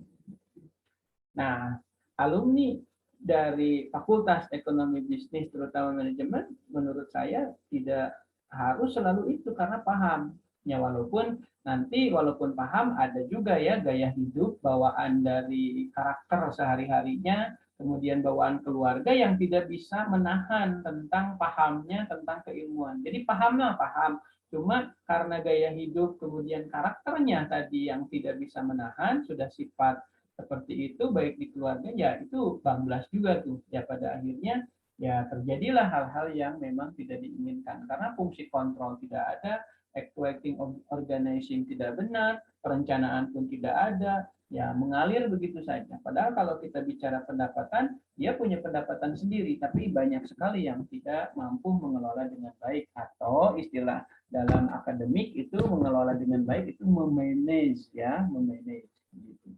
Nah, alumni dari Fakultas Ekonomi Bisnis terutama manajemen menurut saya tidak harus selalu itu karena paham. Ya walaupun nanti walaupun paham ada juga ya gaya hidup, bawaan dari karakter sehari-harinya, kemudian bawaan keluarga yang tidak bisa menahan tentang pahamnya tentang keilmuan. Jadi pahamlah paham, cuma karena gaya hidup kemudian karakternya tadi yang tidak bisa menahan, sudah sifat seperti itu baik di keluarga, ya itu bablas juga tuh ya, pada akhirnya ya terjadilah hal-hal yang memang tidak diinginkan karena fungsi kontrol tidak ada, actuating organizing tidak benar, perencanaan pun tidak ada, ya mengalir begitu saja. Padahal kalau kita bicara pendapatan, dia punya pendapatan sendiri, tapi banyak sekali yang tidak mampu mengelola dengan baik, atau istilah dalam akademik itu mengelola dengan baik itu memanage ya, memanage gitu.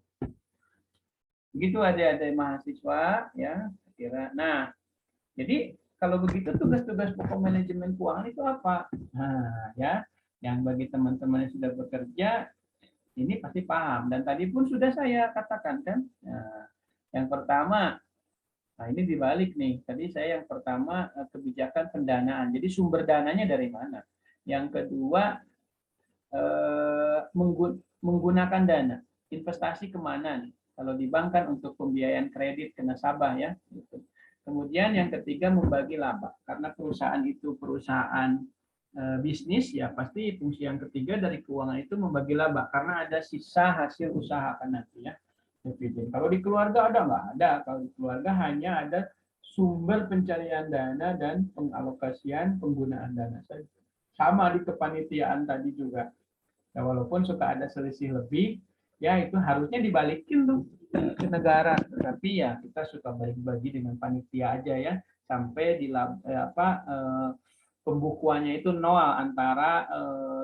Begitu adik-adik mahasiswa ya, kira. Nah, jadi kalau begitu tugas-tugas pokok manajemen keuangan itu apa? Nah, ya, yang bagi teman-teman yang sudah bekerja ini pasti paham, dan tadi pun sudah saya katakan kan. Nah, yang pertama, nah ini dibalik nih. Tadi saya yang pertama kebijakan pendanaan. Jadi sumber dananya dari mana? Yang kedua menggunakan dana. Investasi kemana nih? Kalau di bank kan untuk pembiayaan kredit ke nasabah ya. Gitu. Kemudian yang ketiga membagi laba. Karena perusahaan itu perusahaan bisnis ya, pasti fungsi yang ketiga dari keuangan itu membagi laba. Karena ada sisa hasil usaha kan nanti ya. Kalau di keluarga ada nggak? Ada. Kalau di keluarga hanya ada sumber pencarian dana dan pengalokasian penggunaan dana saja. Sama di kepanitiaan tadi juga. Ya, walaupun suka ada selisih lebih, ya itu harusnya dibalikin tuh ke negara. Tapi ya kita suka bagi-bagi dengan panitia aja ya, sampai di pembukuannya itu nol antara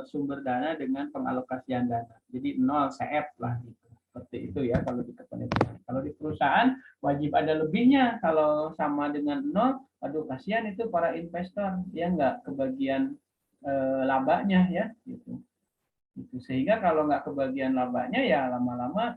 sumber dana dengan pengalokasian dana. Jadi nol CF lah gitu. Seperti itu ya kalau di kepanitiaan. Kalau di perusahaan wajib ada lebihnya. Kalau sama dengan nol, aduh kasihan itu para investor, dia nggak kebagian labanya ya gitu. Sehingga kalau nggak kebagian labanya ya lama-lama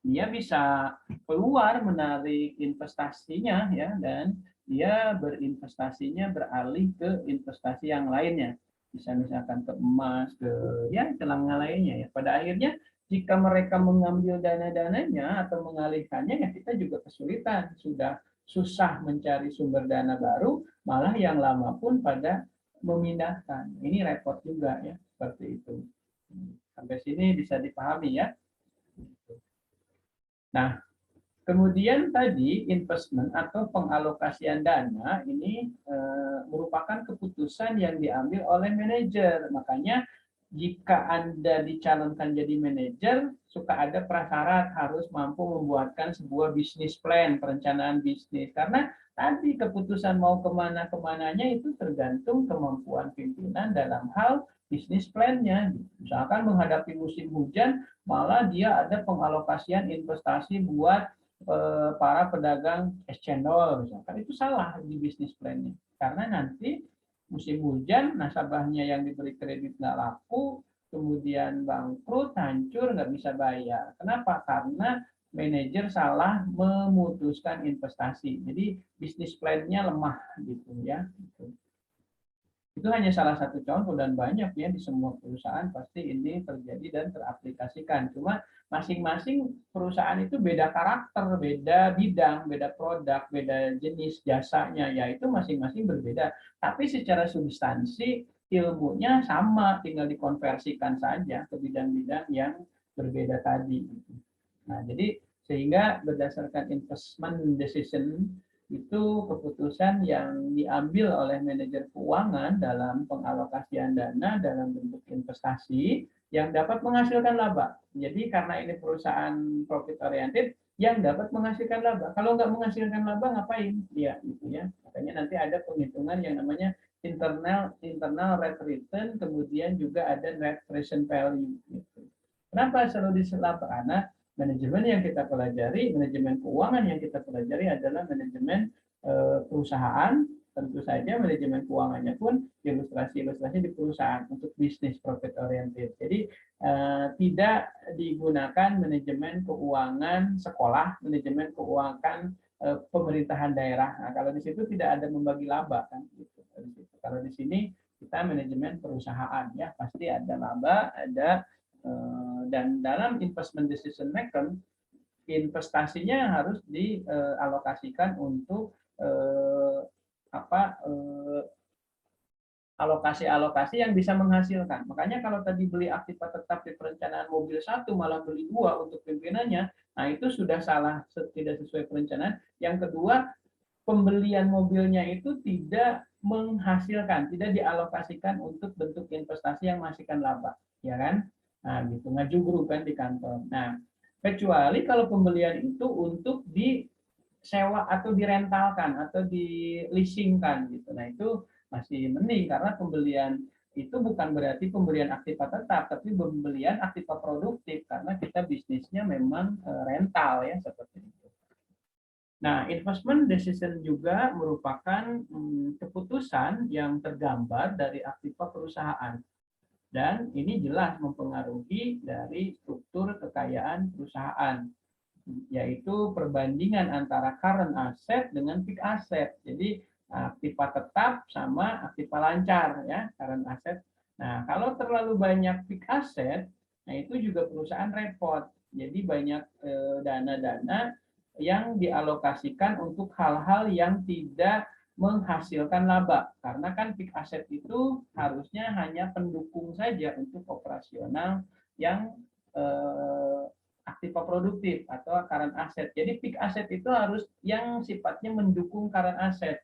dia bisa keluar menarik investasinya ya, dan dia berinvestasinya beralih ke investasi yang lainnya, bisa misalkan ke emas, ke ya celang lainnya ya. Pada akhirnya jika mereka mengambil dana-dananya atau mengalihkannya ya kita juga kesulitan, sudah susah mencari sumber dana baru, malah yang lama pun pada memindahkan. Ini repot juga ya, seperti itu. Sampai sini bisa dipahami ya. Nah, kemudian tadi investment atau pengalokasian dana ini merupakan keputusan yang diambil oleh manajer. Makanya jika Anda dicalonkan jadi manajer, suka ada prasyarat harus mampu membuatkan sebuah bisnis plan, perencanaan bisnis. Karena tadi keputusan mau kemana-kemananya itu tergantung kemampuan pimpinan dalam hal bisnis plan-nya. Misalkan menghadapi musim hujan, malah dia ada pengalokasian investasi buat para pedagang es cendol misalkan, itu salah di bisnis plan-nya. Karena nanti musim hujan, nasabahnya yang diberi kredit nggak laku, kemudian bangkrut, hancur, nggak bisa bayar. Kenapa? Karena manajer salah memutuskan investasi. Jadi bisnis plan-nya lemah gitu ya. Itu hanya salah satu contoh dan banyak ya, di semua perusahaan pasti ini terjadi dan teraplikasikan. Cuma masing-masing perusahaan itu beda karakter, beda bidang, beda produk, beda jenis jasanya, ya itu masing-masing berbeda. Tapi secara substansi ilmunya sama, tinggal dikonversikan saja ke bidang-bidang yang berbeda tadi. Nah, jadi sehingga berdasarkan investment decision itu keputusan yang diambil oleh manajer keuangan dalam pengalokasian dana dalam bentuk investasi yang dapat menghasilkan laba. Jadi karena ini perusahaan profit oriented yang dapat menghasilkan laba. Kalau nggak menghasilkan laba ngapain? Ya, gitu ya. Makanya nanti ada penghitungan yang namanya internal rate return, kemudian juga ada net present value. Gitu. Kenapa selalu diselap? Karena manajemen yang kita pelajari, manajemen keuangan yang kita pelajari adalah manajemen perusahaan. Tentu saja manajemen keuangannya pun ilustrasi-ilustrasi di perusahaan untuk bisnis profit oriented. Jadi tidak digunakan manajemen keuangan sekolah, manajemen keuangan pemerintahan daerah. Nah, kalau di situ tidak ada membagi laba kan. Gitu. Kalau di sini kita manajemen perusahaan ya pasti ada laba, ada dan dalam investment decision maker investasinya harus dialokasikan untuk alokasi-alokasi yang bisa menghasilkan. Makanya kalau tadi beli aktiva tetap di perencanaan mobil 1 malah beli 2 untuk pimpinannya, nah itu sudah salah, tidak sesuai perencanaan. Yang kedua, pembelian mobilnya itu tidak menghasilkan, tidak dialokasikan untuk bentuk investasi yang menghasilkan laba, ya kan? Nah, gitu ngajugru kan di kantor. Nah, kecuali kalau pembelian itu untuk disewa atau direntalkan atau dileasingkan gitu. Nah, itu masih mending karena pembelian itu bukan berarti pembelian aktiva tetap, tapi pembelian aktiva produktif karena kita bisnisnya memang rental ya seperti itu. Nah, investment decision juga merupakan keputusan yang tergambar dari aktiva perusahaan. Dan ini jelas mempengaruhi dari struktur kekayaan perusahaan, yaitu perbandingan antara current asset dengan fixed asset. Jadi aktiva tetap sama aktiva lancar ya, current asset. Nah, kalau terlalu banyak fixed asset, nah itu juga perusahaan repot. Jadi banyak dana-dana yang dialokasikan untuk hal-hal yang tidak menghasilkan laba. Karena kan fixed asset itu harusnya hanya pendukung saja untuk operasional yang aktiva produktif atau current asset. Jadi fixed asset itu harus yang sifatnya mendukung current asset.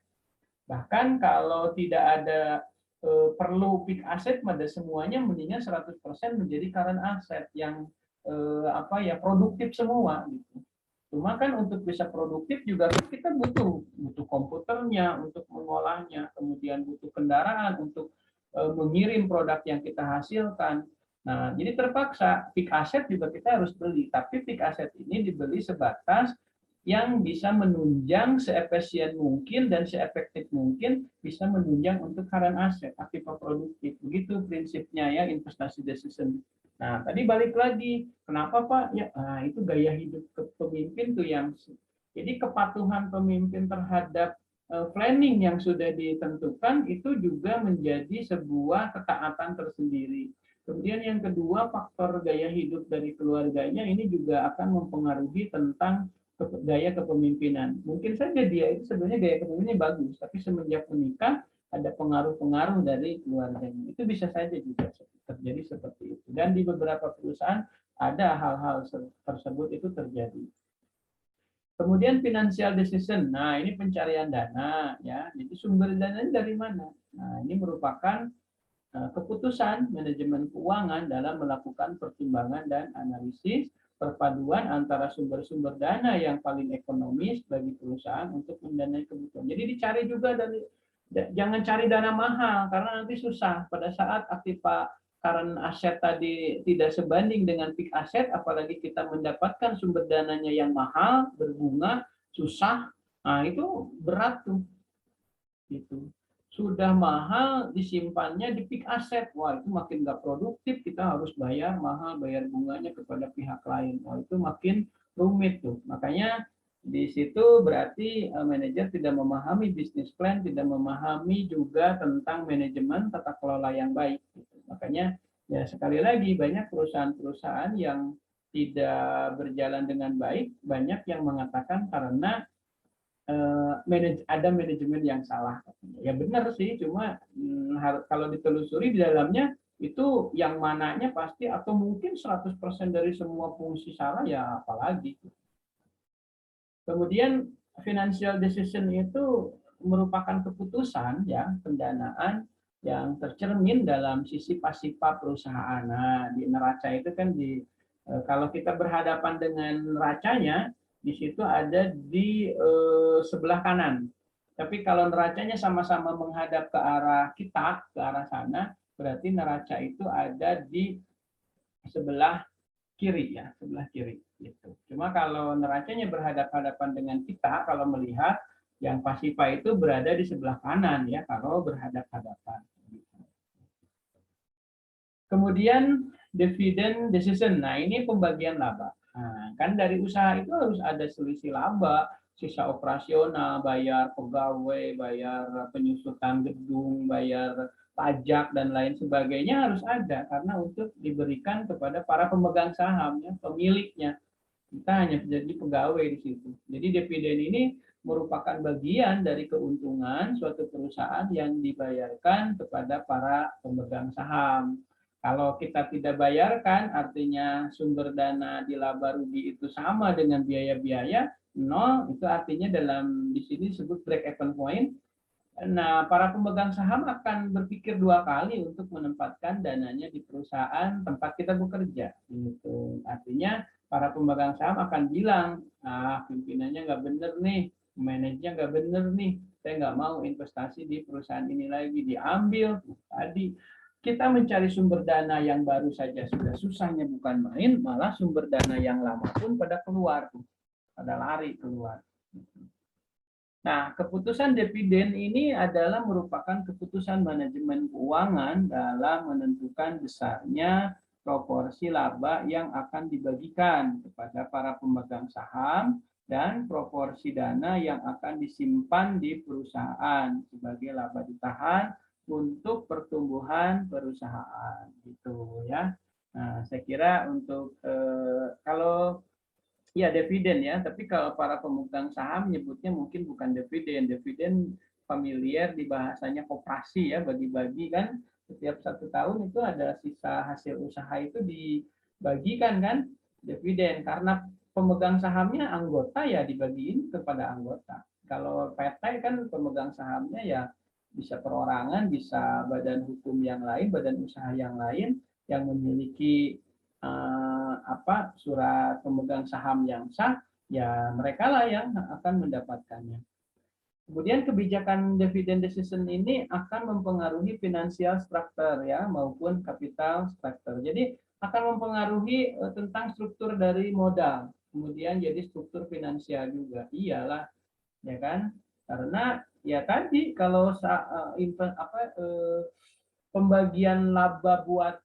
Bahkan kalau tidak ada perlu fixed asset, pada semuanya mendingan 100% menjadi current asset yang produktif semua gitu. Cuma kan untuk bisa produktif juga kita butuh komputernya untuk mengolahnya, kemudian butuh kendaraan untuk mengirim produk yang kita hasilkan. Nah, jadi terpaksa fixed asset juga kita harus beli, tapi fixed asset ini dibeli sebatas yang bisa menunjang seefisien mungkin dan seefektif mungkin bisa menunjang untuk current asset, aktiva produktif. Begitu prinsipnya ya investasi decision. Nah, tadi balik lagi, kenapa Pak? Ya, itu gaya hidup pemimpin tuh yang jadi kepatuhan pemimpin terhadap planning yang sudah ditentukan itu juga menjadi sebuah ketaatan tersendiri. Kemudian yang kedua, faktor gaya hidup dari keluarganya ini juga akan mempengaruhi tentang gaya kepemimpinan. Mungkin saja dia itu sebenarnya gaya kepemimpinannya bagus, tapi semenjak menikah ada pengaruh-pengaruh dari keluarganya. Itu bisa saja juga terjadi seperti itu. Dan di beberapa perusahaan ada hal-hal tersebut itu terjadi. Kemudian financial decision. Nah, ini pencarian dana ya. Jadi sumber dananya dari mana? Nah, ini merupakan keputusan manajemen keuangan dalam melakukan pertimbangan dan analisis perpaduan antara sumber-sumber dana yang paling ekonomis bagi perusahaan untuk mendanai kebutuhan. Jadi dicari juga dari, jangan cari dana mahal karena nanti susah pada saat aktiva current asset tadi tidak sebanding dengan fixed asset, apalagi kita mendapatkan sumber dananya yang mahal, berbunga, susah, nah itu berat tuh. Gitu. Sudah mahal disimpannya di fixed asset, wah itu makin nggak produktif, kita harus bayar mahal, bayar bunganya kepada pihak lain, wah itu makin rumit tuh. Makanya di situ berarti manajer tidak memahami bisnis plan, tidak memahami juga tentang manajemen tata kelola yang baik. Gitu. Makanya ya sekali lagi banyak perusahaan-perusahaan yang tidak berjalan dengan baik, banyak yang mengatakan karena ada manajemen yang salah. Ya benar sih, cuma kalau ditelusuri di dalamnya itu yang mananya pasti atau mungkin 100% dari semua fungsi salah ya apalagi. Kemudian financial decision itu merupakan keputusan ya pendanaan yang tercermin dalam sisi pasifa perusahaan. Nah, di neraca itu kan kalau kita berhadapan dengan neracanya di situ ada di sebelah kanan. Tapi kalau neracanya sama-sama menghadap ke arah kita, ke arah sana, berarti neraca itu ada di sebelah kiri ya, sebelah kiri gitu. Cuma kalau neracanya berhadapan-hadapan dengan kita, kalau melihat yang pasifa itu berada di sebelah kanan ya, kalau berhadap-hadapan. Kemudian dividen decision. Nah, ini pembagian laba. Nah, kan dari usaha itu harus ada selisih laba, sisa operasional, bayar pegawai, bayar penyusutan gedung, bayar pajak dan lain sebagainya harus ada karena untuk diberikan kepada para pemegang saham ya, pemiliknya. Kita hanya jadi pegawai di situ. Jadi dividen ini merupakan bagian dari keuntungan suatu perusahaan yang dibayarkan kepada para pemegang saham. Kalau kita tidak bayarkan, artinya sumber dana di laba rugi itu sama dengan biaya-biaya, nol, itu artinya di sini disebut break even point. Nah, para pemegang saham akan berpikir dua kali untuk menempatkan dananya di perusahaan tempat kita bekerja. Gitu. Artinya para pemegang saham akan bilang, pimpinannya nggak bener nih, manajernya nggak bener nih, saya nggak mau investasi di perusahaan ini lagi, diambil. Tadi kita mencari sumber dana yang baru saja sudah susahnya bukan main, malah sumber dana yang lama pun pada keluar, pada lari keluar. Nah, keputusan dividen ini adalah merupakan keputusan manajemen keuangan dalam menentukan besarnya proporsi laba yang akan dibagikan kepada para pemegang saham dan proporsi dana yang akan disimpan di perusahaan sebagai laba ditahan untuk pertumbuhan perusahaan gitu ya. Nah, saya kira untuk kalau ya dividen ya, tapi kalau para pemegang saham nyebutnya mungkin bukan dividen. Dividen familiar di bahasanya koperasi ya, bagi-bagi kan setiap 1 tahun itu ada sisa hasil usaha itu dibagikan kan dividen karena pemegang sahamnya anggota ya dibagiin kepada anggota. Kalau PT kan pemegang sahamnya ya bisa perorangan, bisa badan hukum yang lain, badan usaha yang lain yang memiliki surat pemegang saham yang sah, ya mereka lah yang akan mendapatkannya. Kemudian kebijakan dividend decision ini akan mempengaruhi financial structure ya maupun capital structure. Jadi akan mempengaruhi tentang struktur dari modal. Kemudian jadi struktur finansial juga. Iyalah, ya kan? Karena ya tadi kalau pembagian laba buat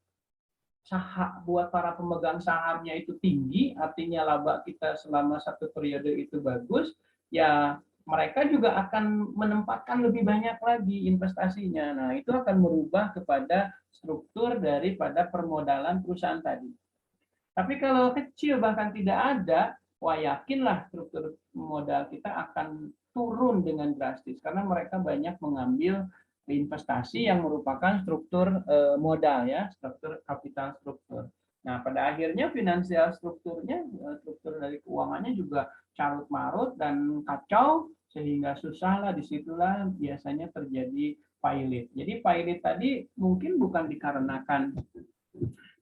para pemegang sahamnya itu tinggi, artinya laba kita selama 1 periode itu bagus, ya mereka juga akan menempatkan lebih banyak lagi investasinya. Nah, itu akan merubah kepada struktur daripada permodalan perusahaan tadi. Tapi kalau kecil bahkan tidak ada, wah yakinlah struktur modal kita akan turun dengan drastis karena mereka banyak mengambil investasi yang merupakan struktur modal ya, struktur kapital struktur. Nah, pada akhirnya finansial strukturnya, struktur dari keuangannya juga carut marut dan kacau sehingga susahlah disitulah biasanya terjadi pilot. Jadi pilot tadi mungkin bukan dikarenakan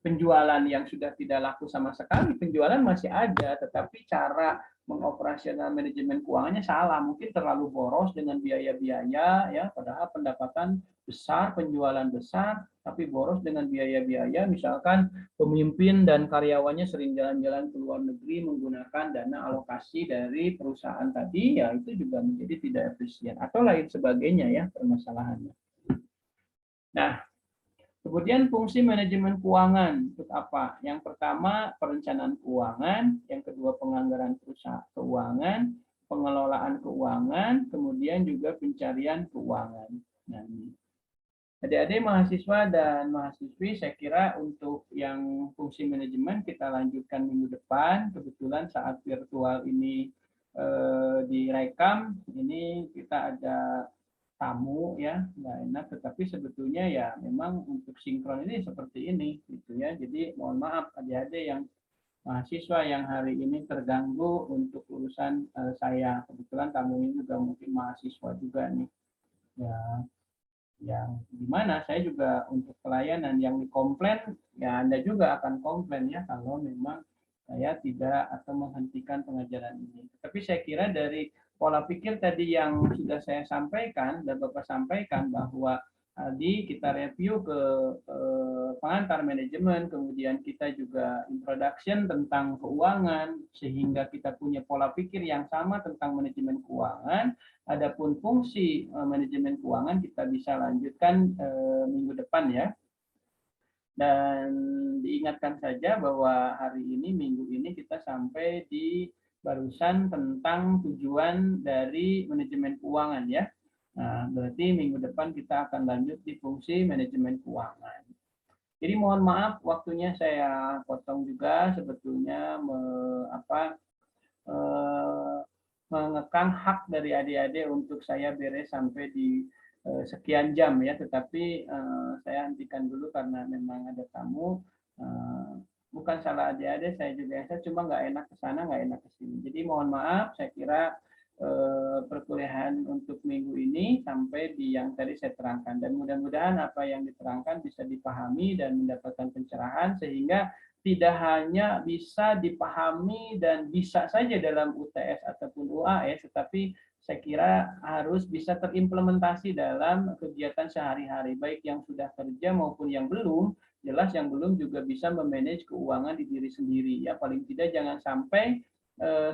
penjualan yang sudah tidak laku sama sekali, penjualan masih ada, tetapi cara mengoperasional manajemen keuangannya salah, mungkin terlalu boros dengan biaya-biaya, ya, padahal pendapatan besar, penjualan besar, tapi boros dengan biaya-biaya, misalkan pemimpin dan karyawannya sering jalan-jalan ke luar negeri menggunakan dana alokasi dari perusahaan tadi, ya itu juga menjadi tidak efisien, atau lain sebagainya ya permasalahannya. Nah, kemudian fungsi manajemen keuangan untuk apa? Yang pertama perencanaan keuangan, yang kedua penganggaran perusahaan keuangan, pengelolaan keuangan, kemudian juga pencarian keuangan. Nah, adik-adik mahasiswa dan mahasiswi, saya kira untuk yang fungsi manajemen kita lanjutkan minggu depan. Kebetulan saat virtual ini direkam. Ini kita ada tamu ya, nggak enak, tetapi sebetulnya ya memang untuk sinkron ini seperti ini gitu ya. Jadi mohon maaf adik-adik yang mahasiswa yang hari ini terganggu untuk urusan saya. Kebetulan tamu ini juga mungkin mahasiswa juga nih ya, yang dimana saya juga untuk pelayanan yang dikomplain ya, Anda juga akan komplain ya kalau memang saya tidak atau menghentikan pengajaran ini. Tapi saya kira dari pola pikir tadi yang sudah saya sampaikan dan Bapak sampaikan, bahwa tadi kita review ke pengantar manajemen, kemudian kita juga introduction tentang keuangan, sehingga kita punya pola pikir yang sama tentang manajemen keuangan. Adapun fungsi manajemen keuangan kita bisa lanjutkan minggu depan ya. Dan diingatkan saja bahwa hari ini, minggu ini kita sampai di barusan tentang tujuan dari manajemen keuangan ya. Nah, berarti minggu depan kita akan lanjut di fungsi manajemen keuangan. Jadi mohon maaf waktunya saya potong juga, sebetulnya mengekang hak dari adik-adik untuk saya beres sampai di sekian jam ya, tetapi saya hentikan dulu karena memang ada tamu. Bukan salah adik-adik, saya juga cuma nggak enak ke sana, nggak enak ke sini. Jadi mohon maaf, saya kira perkuliahan untuk minggu ini sampai di yang tadi saya terangkan, dan mudah-mudahan apa yang diterangkan bisa dipahami dan mendapatkan pencerahan, sehingga tidak hanya bisa dipahami dan bisa saja dalam UTS ataupun UAS, tetapi saya kira harus bisa terimplementasi dalam kegiatan sehari-hari, baik yang sudah kerja maupun yang belum. Jelas yang belum juga bisa memanage keuangan di diri sendiri ya, paling tidak jangan sampai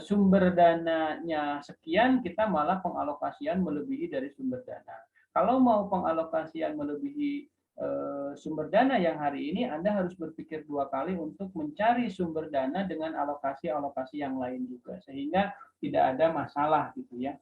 sumber dananya sekian, kita malah pengalokasian melebihi dari sumber dana. Kalau mau pengalokasian melebihi sumber dana yang hari ini, Anda harus berpikir dua kali untuk mencari sumber dana dengan alokasi-alokasi yang lain juga, sehingga tidak ada masalah gitu ya.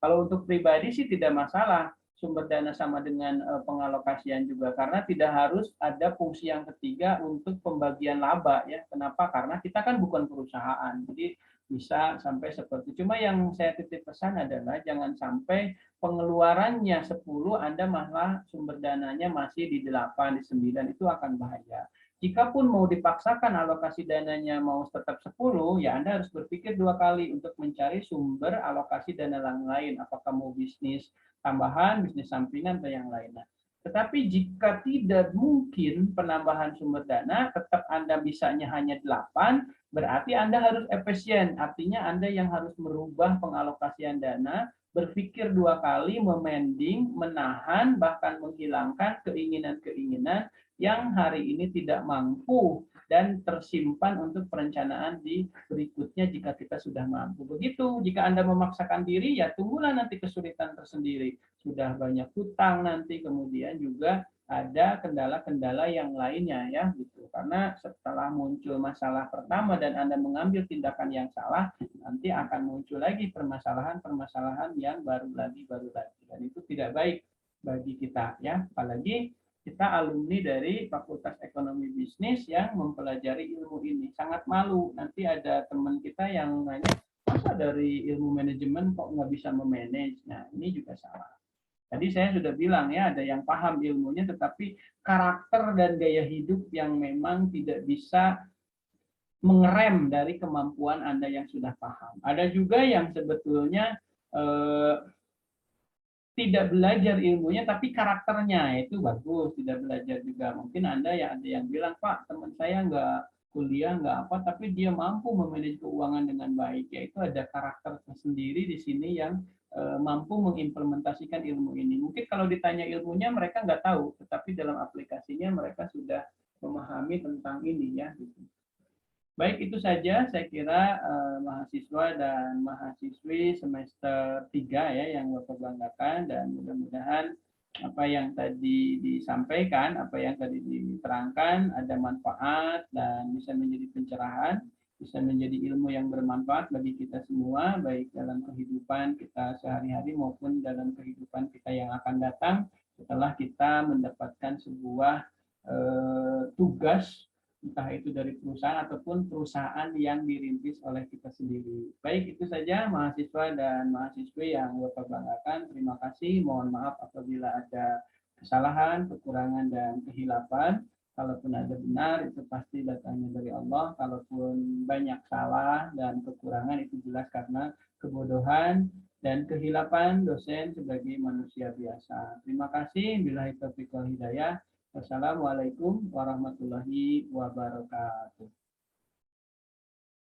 Kalau untuk pribadi sih tidak masalah, sumber dana sama dengan pengalokasian juga, karena tidak harus ada fungsi yang ketiga untuk pembagian laba ya. Kenapa? Karena kita kan bukan perusahaan, jadi bisa sampai seperti. Cuma yang saya titip pesan adalah jangan sampai pengeluarannya 10, Anda malah sumber dananya masih di 8, di 9, itu akan bahaya. Jikapun mau dipaksakan alokasi dananya mau tetap 10, ya Anda harus berpikir dua kali untuk mencari sumber alokasi dana yang lain, apakah mau bisnis tambahan, bisnis sampingan, atau yang lainnya. Tetapi jika tidak mungkin penambahan sumber dana, tetap Anda bisanya hanya 8, berarti Anda harus efisien. Artinya Anda yang harus merubah pengalokasian dana, berpikir dua kali, memending, menahan, bahkan menghilangkan keinginan-keinginan yang hari ini tidak mampu dan tersimpan untuk perencanaan di berikutnya jika kita sudah mampu. Begitu, jika Anda memaksakan diri, ya tunggulah nanti kesulitan tersendiri. Sudah banyak hutang nanti, kemudian juga ada kendala-kendala yang lainnya ya gitu. Karena setelah muncul masalah pertama dan Anda mengambil tindakan yang salah, nanti akan muncul lagi permasalahan-permasalahan yang baru lagi. Dan itu tidak baik bagi kita ya, apalagi kita alumni dari Fakultas Ekonomi Bisnis yang mempelajari ilmu ini. Sangat malu, nanti ada teman kita yang nanya, masa dari ilmu manajemen kok nggak bisa memanage? Nah, ini juga salah. Tadi saya sudah bilang ya, ada yang paham ilmunya, tetapi karakter dan gaya hidup yang memang tidak bisa mengerem dari kemampuan Anda yang sudah paham. Ada juga yang sebetulnya tidak belajar ilmunya tapi karakternya itu bagus, tidak belajar juga. Mungkin Anda ya ada yang bilang, Pak, teman saya nggak kuliah, nggak apa, tapi dia mampu memanage keuangan dengan baik. Yaitu ada karakter sendiri di sini yang mampu mengimplementasikan ilmu ini. Mungkin kalau ditanya ilmunya mereka nggak tahu, tetapi dalam aplikasinya mereka sudah memahami tentang ini ya. Gitu. Baik, itu saja saya kira mahasiswa dan mahasiswi semester 3 ya yang Bapak banggakan, dan mudah-mudahan apa yang tadi disampaikan, apa yang tadi diterangkan ada manfaat dan bisa menjadi pencerahan, bisa menjadi ilmu yang bermanfaat bagi kita semua, baik dalam kehidupan kita sehari-hari maupun dalam kehidupan kita yang akan datang setelah kita mendapatkan sebuah tugas entah itu dari perusahaan ataupun perusahaan yang dirintis oleh kita sendiri. Baik, itu saja mahasiswa dan mahasiswi yang Bapak banggakan. Terima kasih. Mohon maaf apabila ada kesalahan, kekurangan, dan kehilapan. Kalaupun ada benar, itu pasti datangnya dari Allah. Kalaupun banyak salah dan kekurangan, itu jelas karena kebodohan dan kehilapan dosen sebagai manusia biasa. Terima kasih. Billahi taufiq wal hidayah. Wassalamualaikum warahmatullahi wabarakatuh.